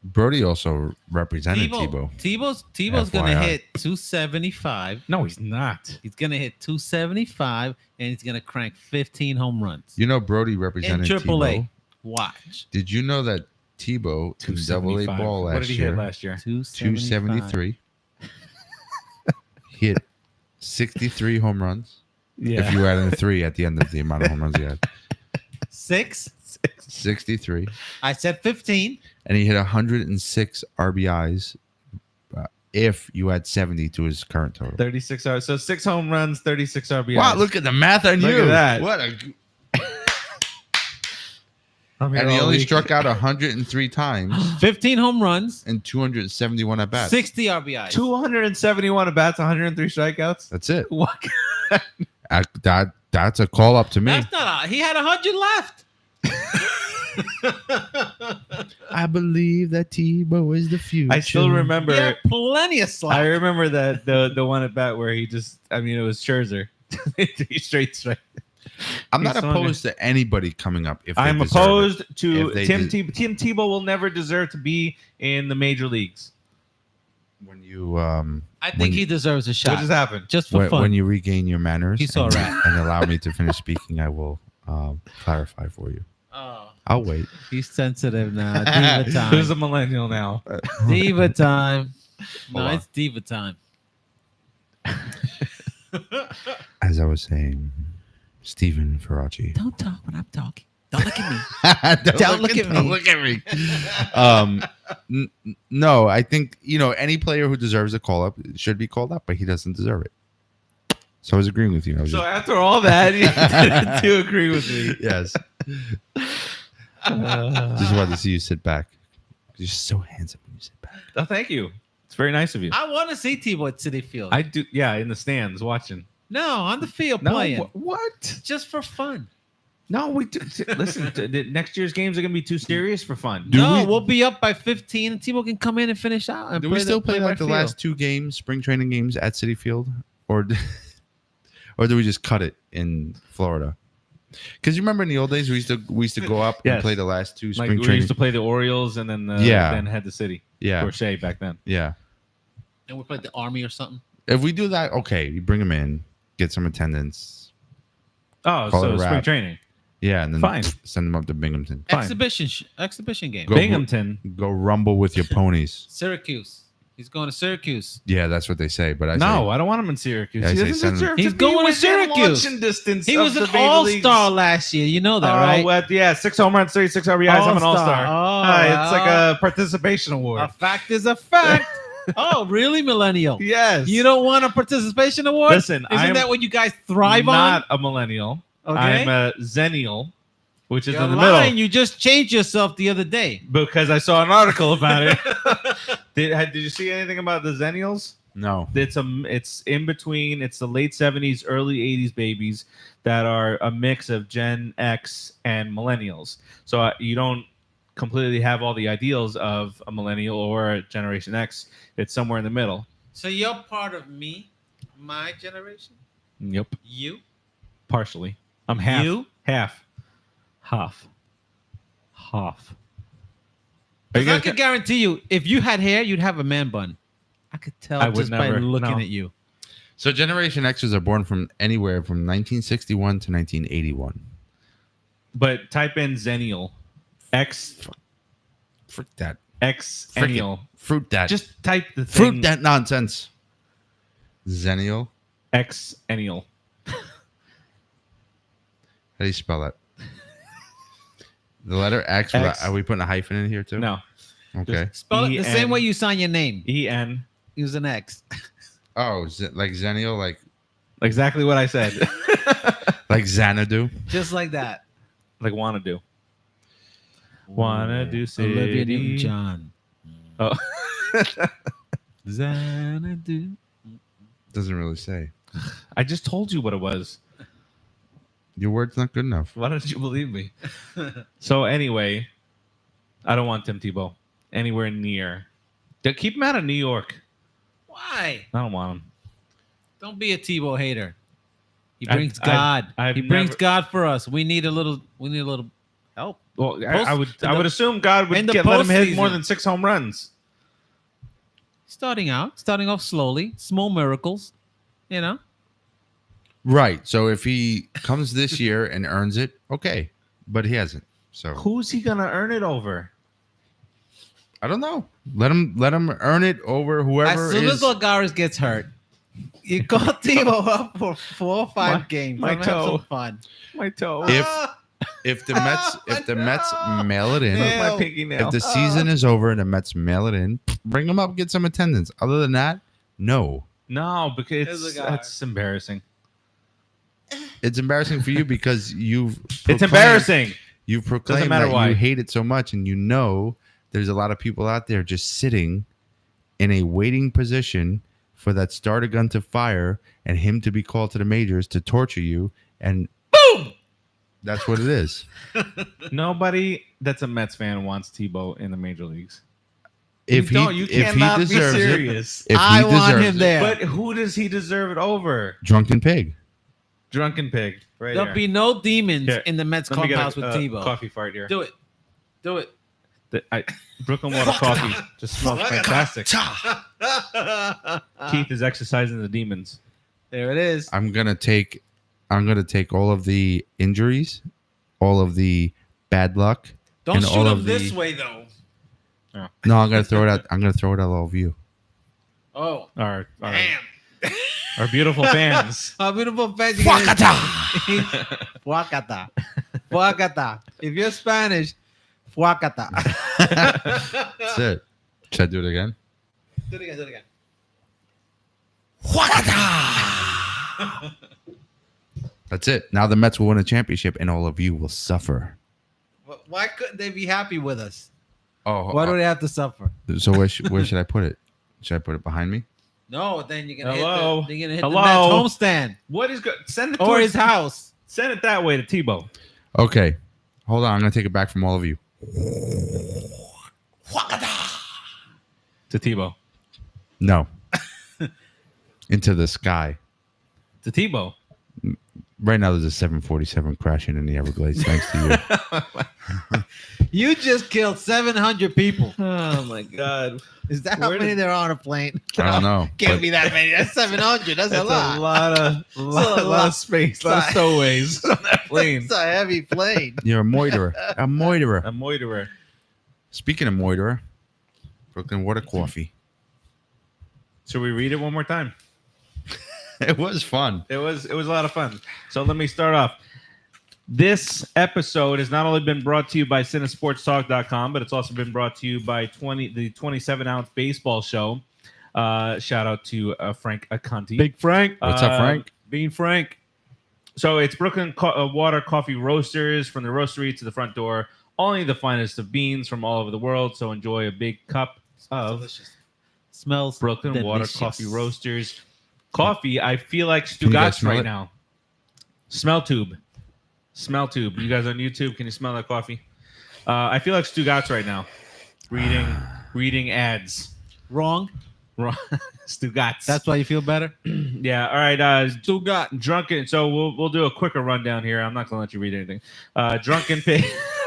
Brodie also represented Tebow. Tebow's going to FYI. hit 275. No, he's not. He's going to hit 275, and he's going to crank 15 home runs. You know Brodie In represented AAA. Tebow. Watch. Did you know that Tebow in Double A 275. ball What did last he year? hit last year? 273. 273. Hit 63 home runs. Yeah. If you add in a 3 at the end of the amount of home runs he had. 6. 63. I said 15. And he hit 106 RBIs if you add 70 to his current total. 36 hours. So 6 home runs, 36 RBIs. Wow, look at the math on Look you. at that. What a I'm here And he all only week. struck out 103 times 15 home runs. and 271 at bats. 60 RBIs. 271 at bats, 103 strikeouts. That's it. What? That's a call up to me. That's not. He had 100 left. I believe that Tebow is the future. I still remember. He had plenty of I slack. remember that the one at bat where he just. I mean, it was Scherzer. He straight. I'm not He's on opposed to anybody coming up. If they I'm deserve opposed it. to If they Tim Tebow will never deserve to be in the major leagues. when you I think he deserves a shot. What just happened? Just for fun. when you regain your manners He's all right. and allow me to finish speaking, I will clarify for you. Oh, I'll wait. he's sensitive now. Diva time. Who's a millennial now? Diva time. No, Hold on. it's diva time. As I was saying, Stephen Faraci. Don't talk when I'm talking. Don't look at me. Don't look at me. Don't look at me. No, I think any player who deserves a call up should be called up, but he doesn't deserve it. So I was agreeing with you. So after all that, you do agree with me. Yes. Just wanted to see you sit back. You're so handsome when you sit back. Oh, thank you. It's very nice of you. I want to see Tebow at City Field. I do. Yeah, in the stands watching. No, on the field No, playing. what? Just for fun. No, we do. Listen, next year's games are gonna be too serious for fun. We'll be up by 15, and Tebow can come in and finish out. And Do we still play like the field. last 2 games, spring training games at City Field, or do we just cut it in Florida? Because you remember in the old days we used to go up and Yes. play the last 2 Like spring we training. used to play the Orioles and then Yeah. then head to City. Yeah, Or Shea back then. yeah. And we played the Army or something. If we do that, okay, you bring them in, get some attendance. Oh, Call it so a spring wrap. training. Yeah, and then Fine. Send them up to Binghamton. Fine. Exhibition game. Go- Binghamton. Go rumble with your ponies. Syracuse. He's going to Syracuse. Yeah, that's what they say. But I No, say, I don't want him in Syracuse. Yeah, I He say doesn't send him- deserve He's to be going to within Syracuse. launching distance. He of was the an big all-star leagues. last year. You know that, Oh, right? what? Yeah, 6 home runs, 36 RBIs. I'm an all-star. Oh, Hi, it's like well. a participation award. A fact is a fact. Oh, really, millennial? Yes. You don't want a participation award? Listen, Isn't I'm that what you guys thrive not a millennial. on? I'm a zennial, which is You're in the lying. middle. You just changed yourself the other day. Because I saw an article about it. Did you see anything about the zennials? no. It's in between. It's the late 70s, early 80s babies that are a mix of Gen X and millennials. So you don't completely have all the ideals of a millennial or a Generation X. It's somewhere in the middle. So you're part of me, my generation? Yep. You? Partially. I'm half. You? Half. Because I could guarantee you, if you had hair, you'd have a man bun. I could tell I would just by never, looking no. at you. So Generation Xers are born from anywhere from 1961 to 1981. But type in zennial. Frick that. Xennial. Fruit that. Just type the thing. fruit that nonsense. Zennial. Xennial. How do you spell that? The letter X. X. Are we putting a hyphen in here too? No. Okay. Spell it the E-N. same way you sign your name. E-N. Use an X. Oh, like Zennial, Exactly what I said. like Xanadu. Just like that. Like wanna do. Wanna do Olivia city. Newton-John. Oh. Xanadu. Doesn't really say. I just told you what it was. Your word's not good enough. Why don't you believe me? So anyway, I don't want Tim Tebow anywhere near. Keep him out of New York. Why? I don't want him. Don't be a Tebow hater. He I've- brings God. I've He brings never- God for us. We need a little help. Well, Post- I would in the- assume God in would the let him hit more postseason. than 6 home runs. Starting off slowly, small miracles, you know. Right. So if he comes this year and earns it, okay. But he hasn't. So Who's he gonna earn it over? I don't know. Let him earn it over whoever As soon is. as Lagares gets hurt, you call Tebow up for 4 or 5 games. my Let him have toe. some fun. My toe. If the Mets mail it in, Yeah. my pinky nail. if the season is over and the Mets mail it in, bring him up, get some attendance. Other than that, no. No, because There's a guy. that's embarrassing. It's embarrassing for you because It's embarrassing. You've proclaimed matter that why. you hate it so much, and you know there's a lot of people out there just sitting in a waiting position for that starter gun to fire and him to be called to the majors to torture you, and boom, that's what it is. Nobody that's a Mets fan wants Tebow in the major leagues. If you he cannot deserves be it, serious. if I he want deserves him it, there. But who does he deserve it over? drunken pig. Drunken pig. Right There'll here. be no demons Here, in the Mets Let me get clubhouse a with Tebow. coffee fart here. Do it. Brooklyn Water Coffee just smells fantastic. Keith is exercising the demons. There it is. I'm gonna take all of the injuries, all of the bad luck. Don't and shoot all him of the- this way, though. No, I'm gonna throw it out. I'm gonna throw it at all of you. Oh, Our damn. beautiful fans. Our beautiful fans. Fuacata. Fuacata. If you're Spanish, fuacata. That's it. Should I do it again? Do it again. That's it. Now the Mets will win a championship, and all of you will suffer. Why couldn't they be happy with us? Oh, Why do they have to suffer? So where should I put it? Should I put it behind me? No, then you're gonna Hello? hit the Mets Hello? homestand What is good? Send it or towards his house. Send it that way to Tebow. Okay, hold on. I'm gonna take it back from all of you. To Tebow. No, into the sky. To Tebow. Right now, there's a 747 crashing in the Everglades. Thanks to you. You just killed 700 people. Oh my God. Is that how many there are on a plane? I don't know. Can't but be that many. That's 700. That's a lot. A lot of space, a lot of stowaways on that plane. It's a heavy plane. You're a moiterer. A moiterer. A moiterer. Speaking of moiterer, Brooklyn Water Coffee. Should we read it one more time? It was fun. It was a lot of fun. So let me start off. This episode has not only been brought to you by Cinesportstalk.com, but it's also been brought to you by the 27-ounce baseball show. Shout out to Frank Aconti. Big Frank. What's up, Frank? Bean Frank. So it's Brooklyn Water Coffee Roasters, from the roastery to the front door. Only the finest of beans from all over the world. So enjoy a big cup of Delicious. Smells Brooklyn delicious. Water Coffee Roasters. Coffee, I feel like Can you guys Stugatz smell right it? now. Smell tube. Smell tube. You guys on YouTube, can you smell that coffee? I feel like Stugatz right now. Reading ads. Wrong. Stugatz. That's why you feel better. Yeah. All right. Stugat. Drunken. So we'll do a quicker rundown here. I'm not gonna let you read anything. Drunken pig.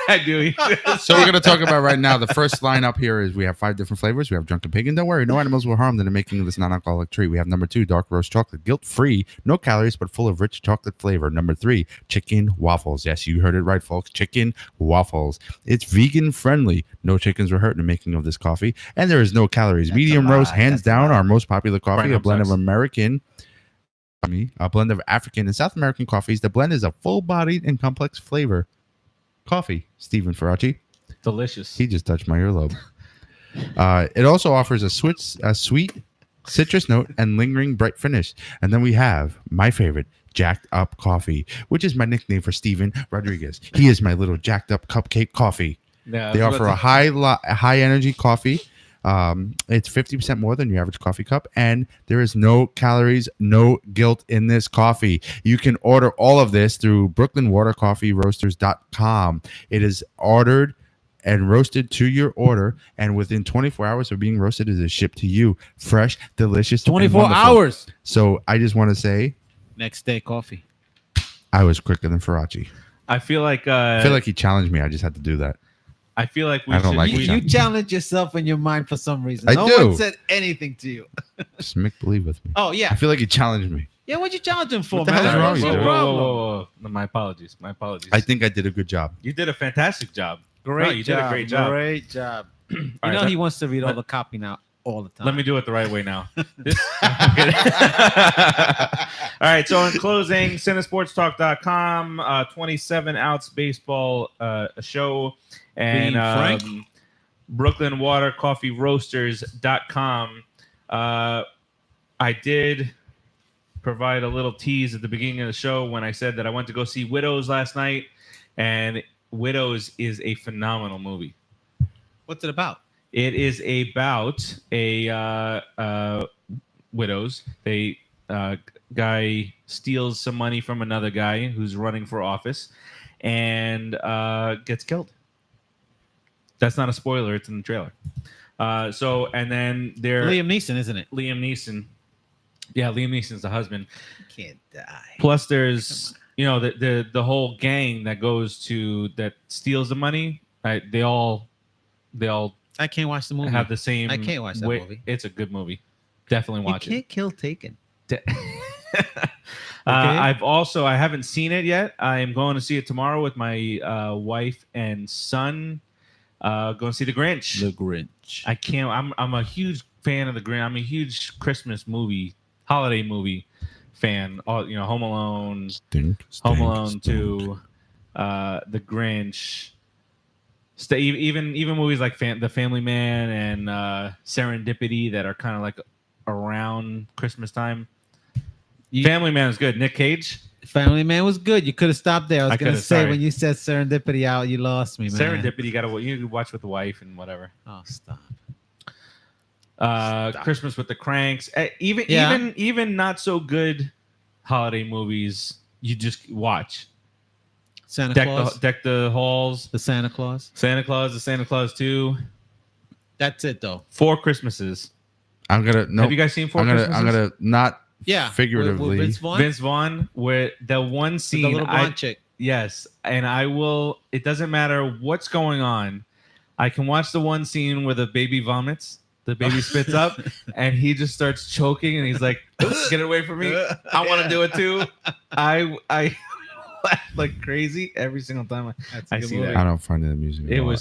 I do. So we're going to talk about right now. The first line up here is we have 5 different flavors. We have Drunken Pig, and don't worry, no animals were harmed in the making of this non-alcoholic treat. We have number 2, dark roast chocolate, guilt-free, no calories, but full of rich chocolate flavor. Number 3, chicken waffles. Yes, you heard it right, folks. Chicken waffles. It's vegan friendly. No chickens were hurt in the making of this coffee, and there is no calories. That's Medium a roast, lie. hands That's a down, lie. our most popular coffee. Right, A blend of sucks. American. A blend of African and South American coffees. The blend is a full-bodied and complex flavor. Coffee, Stephen Faraci. Delicious. He just touched my earlobe. It also offers a sweet citrus note and lingering bright finish. And then we have my favorite, Jacked Up Coffee, which is my nickname for Steven Rodriguez. He is my little jacked up cupcake coffee. Yeah, They offer a high energy coffee. It's 50% more than your average coffee cup, and there is no calories, no guilt in this coffee. You can order all of this through BrooklynWaterCoffeeRoasters.com. It is ordered and roasted to your order, and within 24 hours of being roasted, it is shipped to you, fresh, delicious, and 24 wonderful. hours. So I just want to say, Next day coffee. I was quicker than Faraci. I feel like I feel like he challenged me. I just had to do that. I feel like we I don't should. like we- it. You challenge yourself in your mind for some reason. I no do. one said anything to you. Just make believe with me. Oh I yeah. feel like he challenged me. Yeah, what'd you challenge him for, What the man? hell is wrong with No you? problem. Whoa. No, my apologies. My apologies. I think I did a good job. You did a fantastic job. Great No, you job. did a great job. Great job. You All know right, he wants to read all the copy now all the time. Let me do it the right way now. All right. So in closing, Cinesportstalk.com, 27-ounce baseball show, and Being Frank. Brooklyn Water Coffee Roasters.com. I did provide a little tease at the beginning of the show when I said that I went to go see Widows last night, and Widows is a phenomenal movie. What's it about? It is about a widows. They guy steals some money from another guy who's running for office, and gets killed. That's not a spoiler. It's in the trailer. And then there Liam Neeson, isn't it? Liam Neeson. Yeah, Liam Neeson's the husband. He can't die. Plus, there's the whole gang that goes to that steals the money. They all I can't watch the movie. have the same. I can't watch that movie. It's a good movie. Definitely watch You can't kill Taken. it. I haven't seen it yet. I am going to see it tomorrow with my wife and son. Going to see the Grinch. The Grinch. I can't. I'm a huge fan of the Grinch. I'm a huge Christmas movie, holiday movie fan. Home Alone, Home Alone 2, the Grinch. Even movies like The Family Man and Serendipity that are kind of like around Christmas time. Family Man is good. Nick Cage. Family Man was good. You could have stopped there. I was going to say, sorry. when you said Serendipity out, you lost me, man. Serendipity, you watch with the wife and whatever. Oh, stop. Christmas with the Cranks. Even not so good holiday movies, you just watch. Santa Claus. Deck the halls. The Santa Claus. The Santa Claus 2. That's it, though. 4 Christmases. Have you guys seen 4 Christmases? I'm gonna not With figuratively. Vince Vaughn, where the one scene, the little blonde chick. Yes, and I will. It doesn't matter what's going on. I can watch the one scene where the baby vomits, the baby spits up, and he just starts choking, and he's like, "Get it away from me! I want to do it too." I laugh like crazy every single time I see that. I don't find it amusing. I'm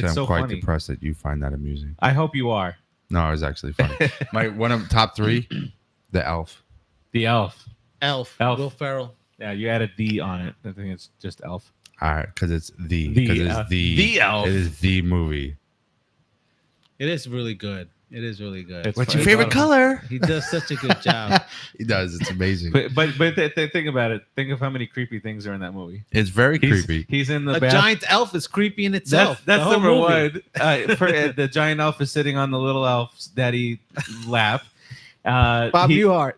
so quite depressed that you find that amusing. I hope you are. No, it was actually funny. One of top 3, the Elf. The Elf. Will Ferrell. Yeah, you add a D on it. I think it's just Elf. All right, because it's the Elf. It is the movie. It is really good. What's your favorite color? He does such a good job. He does. It's amazing. But think about it. Think of how many creepy things are in that movie. It's very creepy. He's in the A giant elf is creepy in itself. That's number one. The giant elf is sitting on the little elf's daddy lap. Bob Newhart.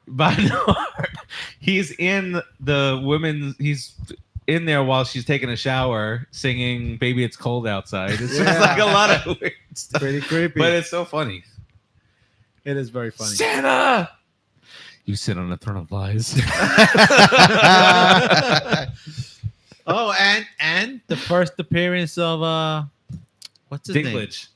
He's in the women's. He's in there while she's taking a shower, singing "Baby It's Cold Outside." It's just like a lot of weird stuff. Pretty creepy, but it's so funny. It is very funny. Santa, you sit on a throne of lies. Oh, and the first appearance of what's his name? Dinklage.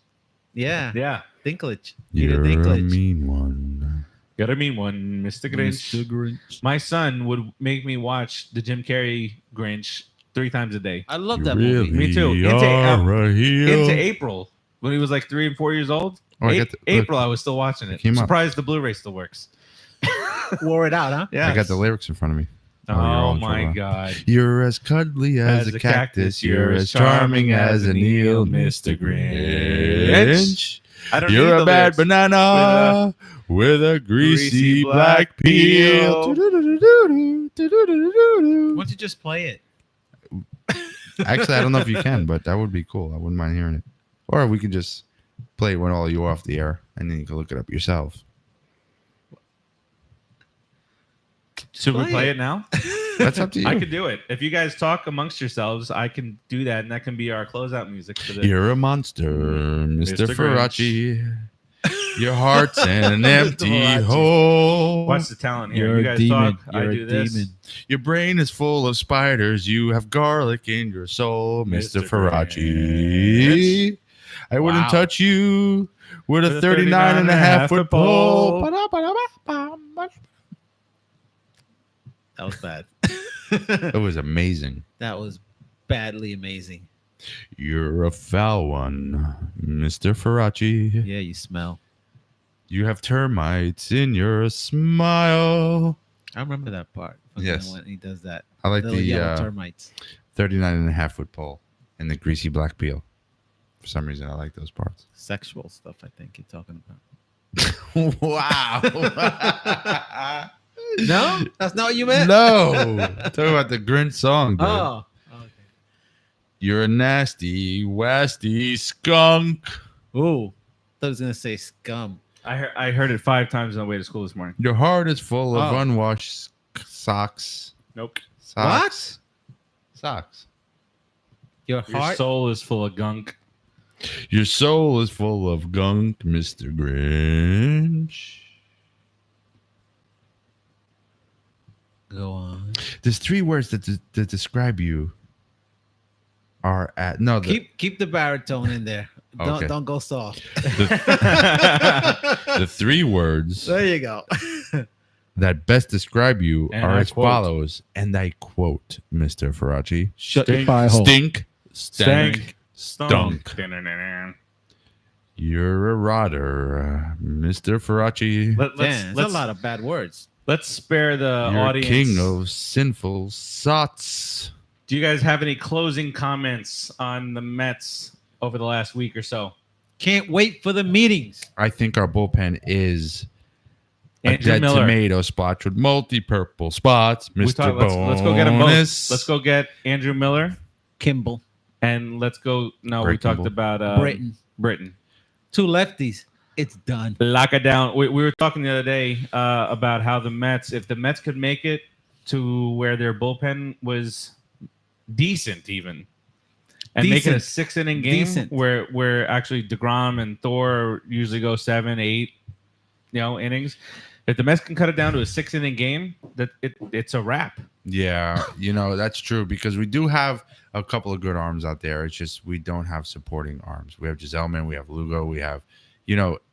Yeah, Dinklage. You're Dinklage. a mean one. You're a mean one, Mr. Grinch. My son would make me watch the Jim Carrey Grinch 3 times a day. I love that movie. Me too. Into April when he was like 3 and 4 years old. April, I was still watching it. I'm surprised the Blu-ray still works. Wore it out, huh? Yeah. I got the lyrics in front of me. Oh my God. You're as cuddly as a cactus. You're as charming as an eel, Mr. Grinch. You're a bad banana with a greasy black peel. Why don't you just play it? Actually, I don't know if you can, but that would be cool. I wouldn't mind hearing it. Or we could just play it when all you are off the air, and then you can look it up yourself. Should we play it now? That's up to you. I could do it. If you guys talk amongst yourselves, I can do that, and that can be our closeout music for the. You're a monster, Mr. Faraci. Your heart's an empty hole. Watch the talent here. You're you guys a demon. talk. You're I do a this. demon. Your brain is full of spiders. You have garlic in your soul, Mr. Faraci. I wouldn't touch you with a 39.5-foot pole. That was bad. It was amazing. That was badly amazing. You're a foul one, Mr. Faraci. Yeah, you smell. You have termites in your smile. I remember that part. Yes. When he does that. I like Little the yellow termites. 39.5-foot pole and the greasy black peel. For some reason, I like those parts. Sexual stuff, I think you're talking about. Wow. No? That's not what you meant? No. Talking about the Grinch Song, dude. Oh. Okay. You're a nasty, wasty skunk. Ooh. I thought I was going to say scum. I heard it 5 times on the way to school this morning. Your heart is full of unwashed socks. Nope. Socks. Socks. Your Your heart? soul is full of gunk. Your soul is full of gunk, Mr. Grinch. Go on. There's 3 words that describe you. Are at no. Keep the baritone in there. Okay. Don't go soft. The 3 words There you go. that best describe you And are I as quote. follows, and I quote, Mr. Faraci. Shut Stink. your pie hole. Stink, Stank. stunk. You're a rotter, Mr. Faraci. Damn, there's a lot of bad words. Let's spare the You're audience. king of sinful sots. Do you guys have any closing comments on the Mets over the last week or so? Can't wait for the meetings. I think our bullpen is a Andrew dead Miller. tomato splotched with multi-purple spots, We Mr. talk- let's go get them both. Bonus. Let's go get Andrew Miller, Kimbrel. and let's go. No, Greg we talked Kimbrel. about Britain. Britain. 2 lefties. It's done. Lock it down. We were talking the other day about how the Mets, if the Mets could make it to where their bullpen was decent, even, and make it a Decent. 6-inning game Decent. where actually DeGrom and Thor usually go 7, 8, innings. If the Mets can cut it down to a 6-inning game, it's a wrap. Yeah, that's true because we do have a couple of good arms out there. It's just we don't have supporting arms. We have Giselman, we have Lugo, we have,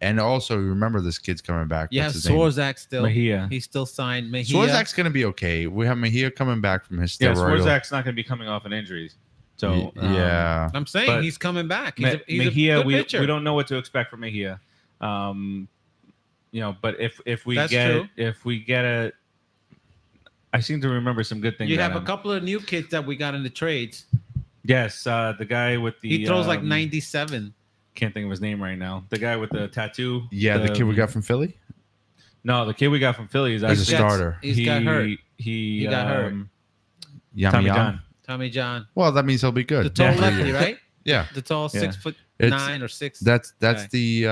and also remember this kid's coming back. You have What's his name? Swarzak still. Mejia. He's still signed. Mejia. Swarzak's going to be okay. We have Mejia coming back from his Yeah, steroidal. Swarzak's not going to be coming off an injury. So Yeah. I'm saying But he's coming back. He's Mejia, a good we pitcher. don't know what to expect from Mejia. But if we That's get true. I seem to remember some good things. You out have a of him. couple of new kids that we got in the trades. Yes, the guy with the He throws like 97. Can't think of his name right now. The guy with the tattoo. Yeah, the kid we got from Philly. No, the kid we got from Philly is He's a actually starter. He's got hurt. He got hurt. Tommy Yami John. Tommy John. Well, that means he'll be good. The tall Yeah. lefty, right? Yeah, The tall Yeah. 6'9" or 6. that's Okay. the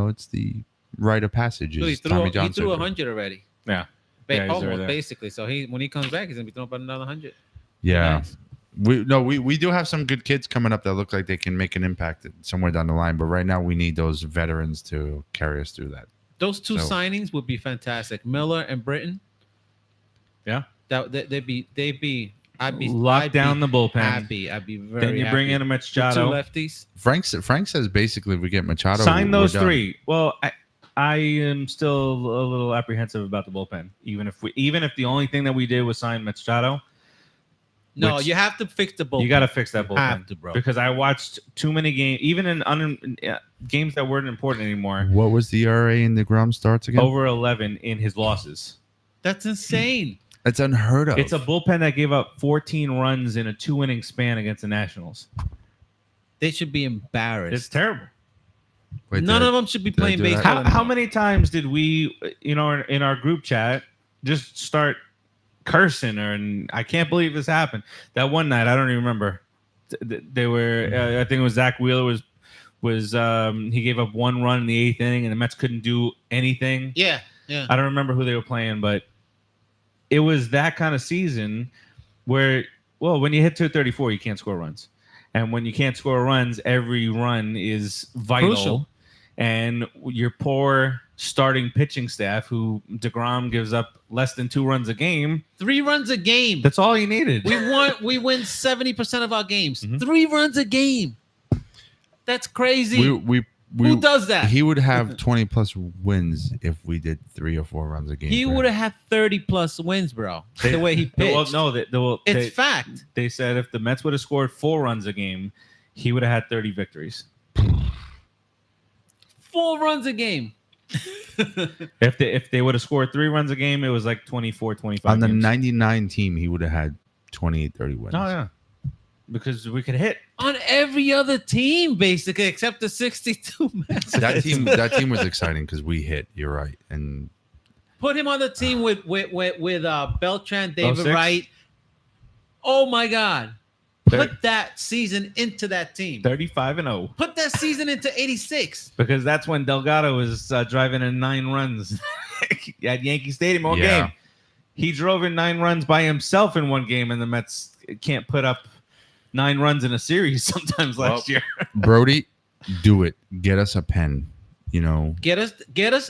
it's the rite of passage. So he Is Tommy John threw surgery. 100 already. Yeah. Yeah, he's Almost already there. basically. So when he comes back, he's gonna be throwing about another 100. Yeah. Nice. We do have some good kids coming up that look like they can make an impact somewhere down the line, but right now we need those veterans to carry us through that. Those two So- signings would be fantastic. Miller and Britton. Yeah. They'd be. Lock I'd down be the bullpen. Happy. I'd be very. Then you bring happy. in a The two Metschado. lefties. Frank says basically if we get Metschado, Sign we're those done. 3. Well, I am still a little apprehensive about the bullpen. Even if the only thing that we did was sign Metschado, No, Which- you have to fix the bullpen. you got to fix that bullpen. Have to, bro. Because I watched too many games, even in games that weren't important anymore. What was the ERA in the Grom starts again? Over 11 in his losses. That's insane. That's unheard of. It's a bullpen that gave up 14 runs in a 2-inning span against the Nationals. They should be embarrassed. It's terrible. Wait, None did I- of them should be did I playing do that? baseball. How anymore. many times did we, in our group chat, just start cursing? And I can't believe this happened. That one night, I don't even remember. They were, I think it was Zach Wheeler was he gave up 1 run in the 8th inning, and the Mets couldn't do anything. Yeah. I don't remember who they were playing, but it was that kind of season where, well, when you hit 234, you can't score runs. And when you can't score runs, every run is vital. Crucial. And your poor starting pitching staff, who DeGrom gives up less than 2 runs a game, 3 runs a game. that's all you needed. We win 70% of our games. Mhm. 3 runs a game. That's crazy. we Who does that? He would have 20 plus wins if we did 3 or 4 runs a game. He for him. would have had 30 plus wins, bro. The way he pitched. Well, no, It's fact. they said if the Mets would have scored 4 runs a game, he would have had 30 victories. 4 runs a game. If they would have scored 3 runs a game, it was like 24, 25 On the games. 99 team, he would have had 28, 30 wins. Oh, yeah. Because we could hit. On every other team, basically, except the 62 Mets. That team was exciting because we hit. You're right, and Put him on the team with Beltran, David 06? Wright. Oh my God! Put that season into that team. 35-0. Put that season into 86. Because that's when Delgado was driving in 9 runs at Yankee Stadium all Yeah. game. He drove in 9 runs by himself in one game, and the Mets can't put up 9 runs in a series sometimes last year. Brodie, do it. Get us a pen. Get us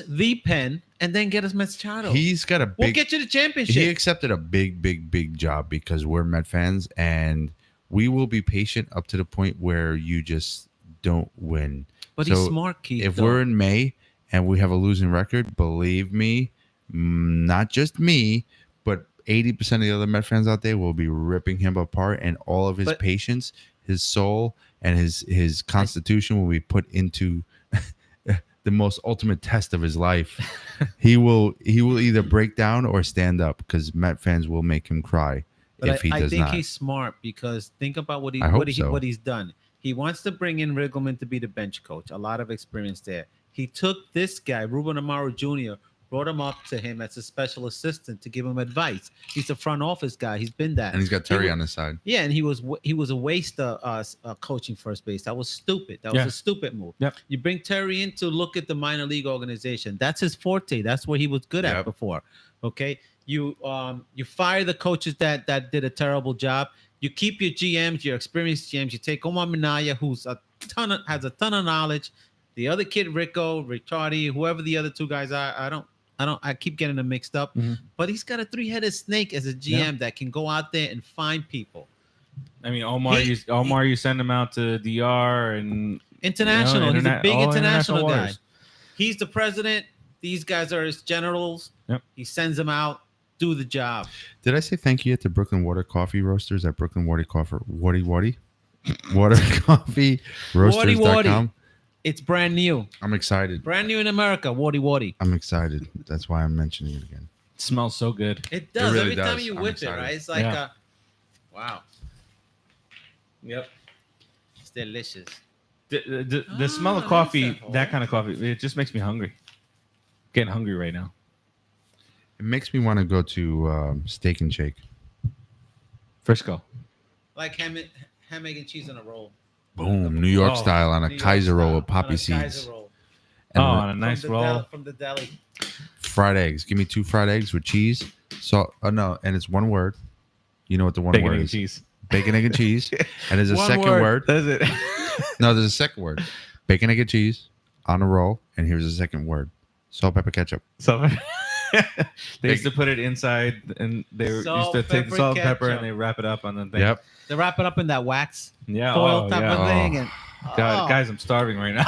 the pen, and then get us Metschado. He's got a big. We'll get you the championship. He accepted a big job because we're Met fans, and we will be patient up to the point where you just don't win. But So he's smart, Keith. if though. we're in May and we have a losing record, believe me, not just me, but 80% of the other Met fans out there will be ripping him apart, and all of his patience, his soul, and his constitution will be put into the most ultimate test of his life. he will either break down or stand up, because Met fans will make him cry if he does not. I think he's smart, because think about what he's done. He wants to bring in Riggleman to be the bench coach. A lot of experience there. He took this guy, Ruben Amarro Jr., brought him up to him as a special assistant to give him advice. He's a front office guy. He's been that. And he's got Terry on his side. Yeah, and he was a waste of coaching first base. That was stupid. That was a stupid move. Yep. You bring Terry in to look at the minor league organization. That's his forte. That's what he was good at before. Okay. You fire the coaches that did a terrible job. You keep your GMs, your experienced GMs. You take Omar Minaya, who's has a ton of knowledge. The other kid, Rico, Ricciardi, whoever the other two guys are, I keep getting them mixed up. Mm-hmm. But he's got a 3-headed snake as a GM that can go out there and find people. I mean, Omar, you send him out to DR and international. He's a big international guy. Warriors. He's the president. These guys are his generals. Yep. He sends them out, do the job. Did I say thank you to Brooklyn Water Coffee Roasters at Brooklyn Water Coffee Water Coffee Roasters.com? It's brand new. I'm excited. Brand new in America. Warty. I'm excited. That's why I'm mentioning it again. It smells so good. It does. It really Every time does. you I'm whip excited. it, right? It's like wow. Yep. It's delicious. The smell of coffee, that kind of coffee, it just makes me hungry. Getting hungry right now. It makes me want to go to Steak and Shake. Frisco. Like ham, egg, and cheese on a roll. Boom, New York style on a Kaiser roll with poppy seeds. And on a nice roll. From the deli. Fried eggs. Give me 2 fried eggs with cheese. So, no, and it's one word. You know what the one Bacon, word egg, is? cheese. Bacon, egg, and cheese. And there's a second word. That's it. No, there's a second word. Bacon, egg, and cheese on a roll. And here's the second word. Salt, pepper, ketchup. So they used to put it inside, and they used to take the salt and pepper and they wrap it up on the thing. Yep. They wrap it up in that wax foil type of thing. And God, guys, I'm starving right now.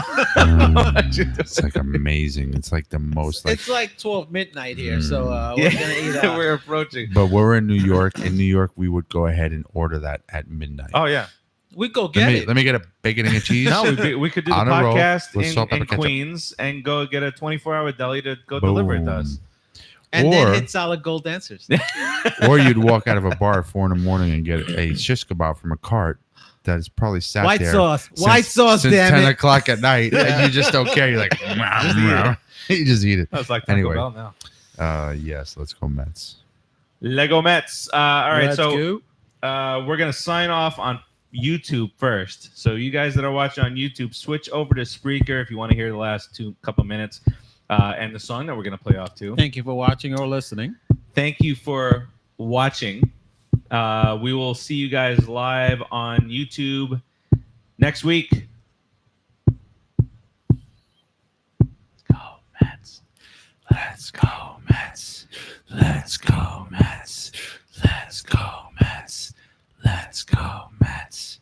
It's like amazing. It's like the most. It's like 12 midnight here, so we're gonna eat out. We're approaching. But we're in New York. In New York, we would go ahead and order that at midnight. Oh yeah, we go get it. Let me get a bacon and cheese. No, we could do the on a roll podcast with salt, in pepper, ketchup. Queens and go get a 24-hour deli to go deliver it to us. And then hit Solid Gold Dancers. Or you'd walk out of a bar at 4 a.m. and get a shish kebab from a cart that is probably sat white there sauce, since damn 10 it. o'clock at night, and you just don't care. You're like, you just eat it. That's like Taco Anyway. Bell now. Yes, let's go Mets. Lego Mets. All right, Let's so we're gonna sign off on YouTube first. So you guys that are watching on YouTube, switch over to Spreaker if you want to hear the last couple minutes and the song that we're gonna play off to. Thank you for watching or listening. Thank you for watching. We will see you guys live on YouTube next week. Go Mets. Let's go Mets. Let's go Mets. Let's go Mets. Let's go Mets.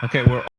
Okay, we're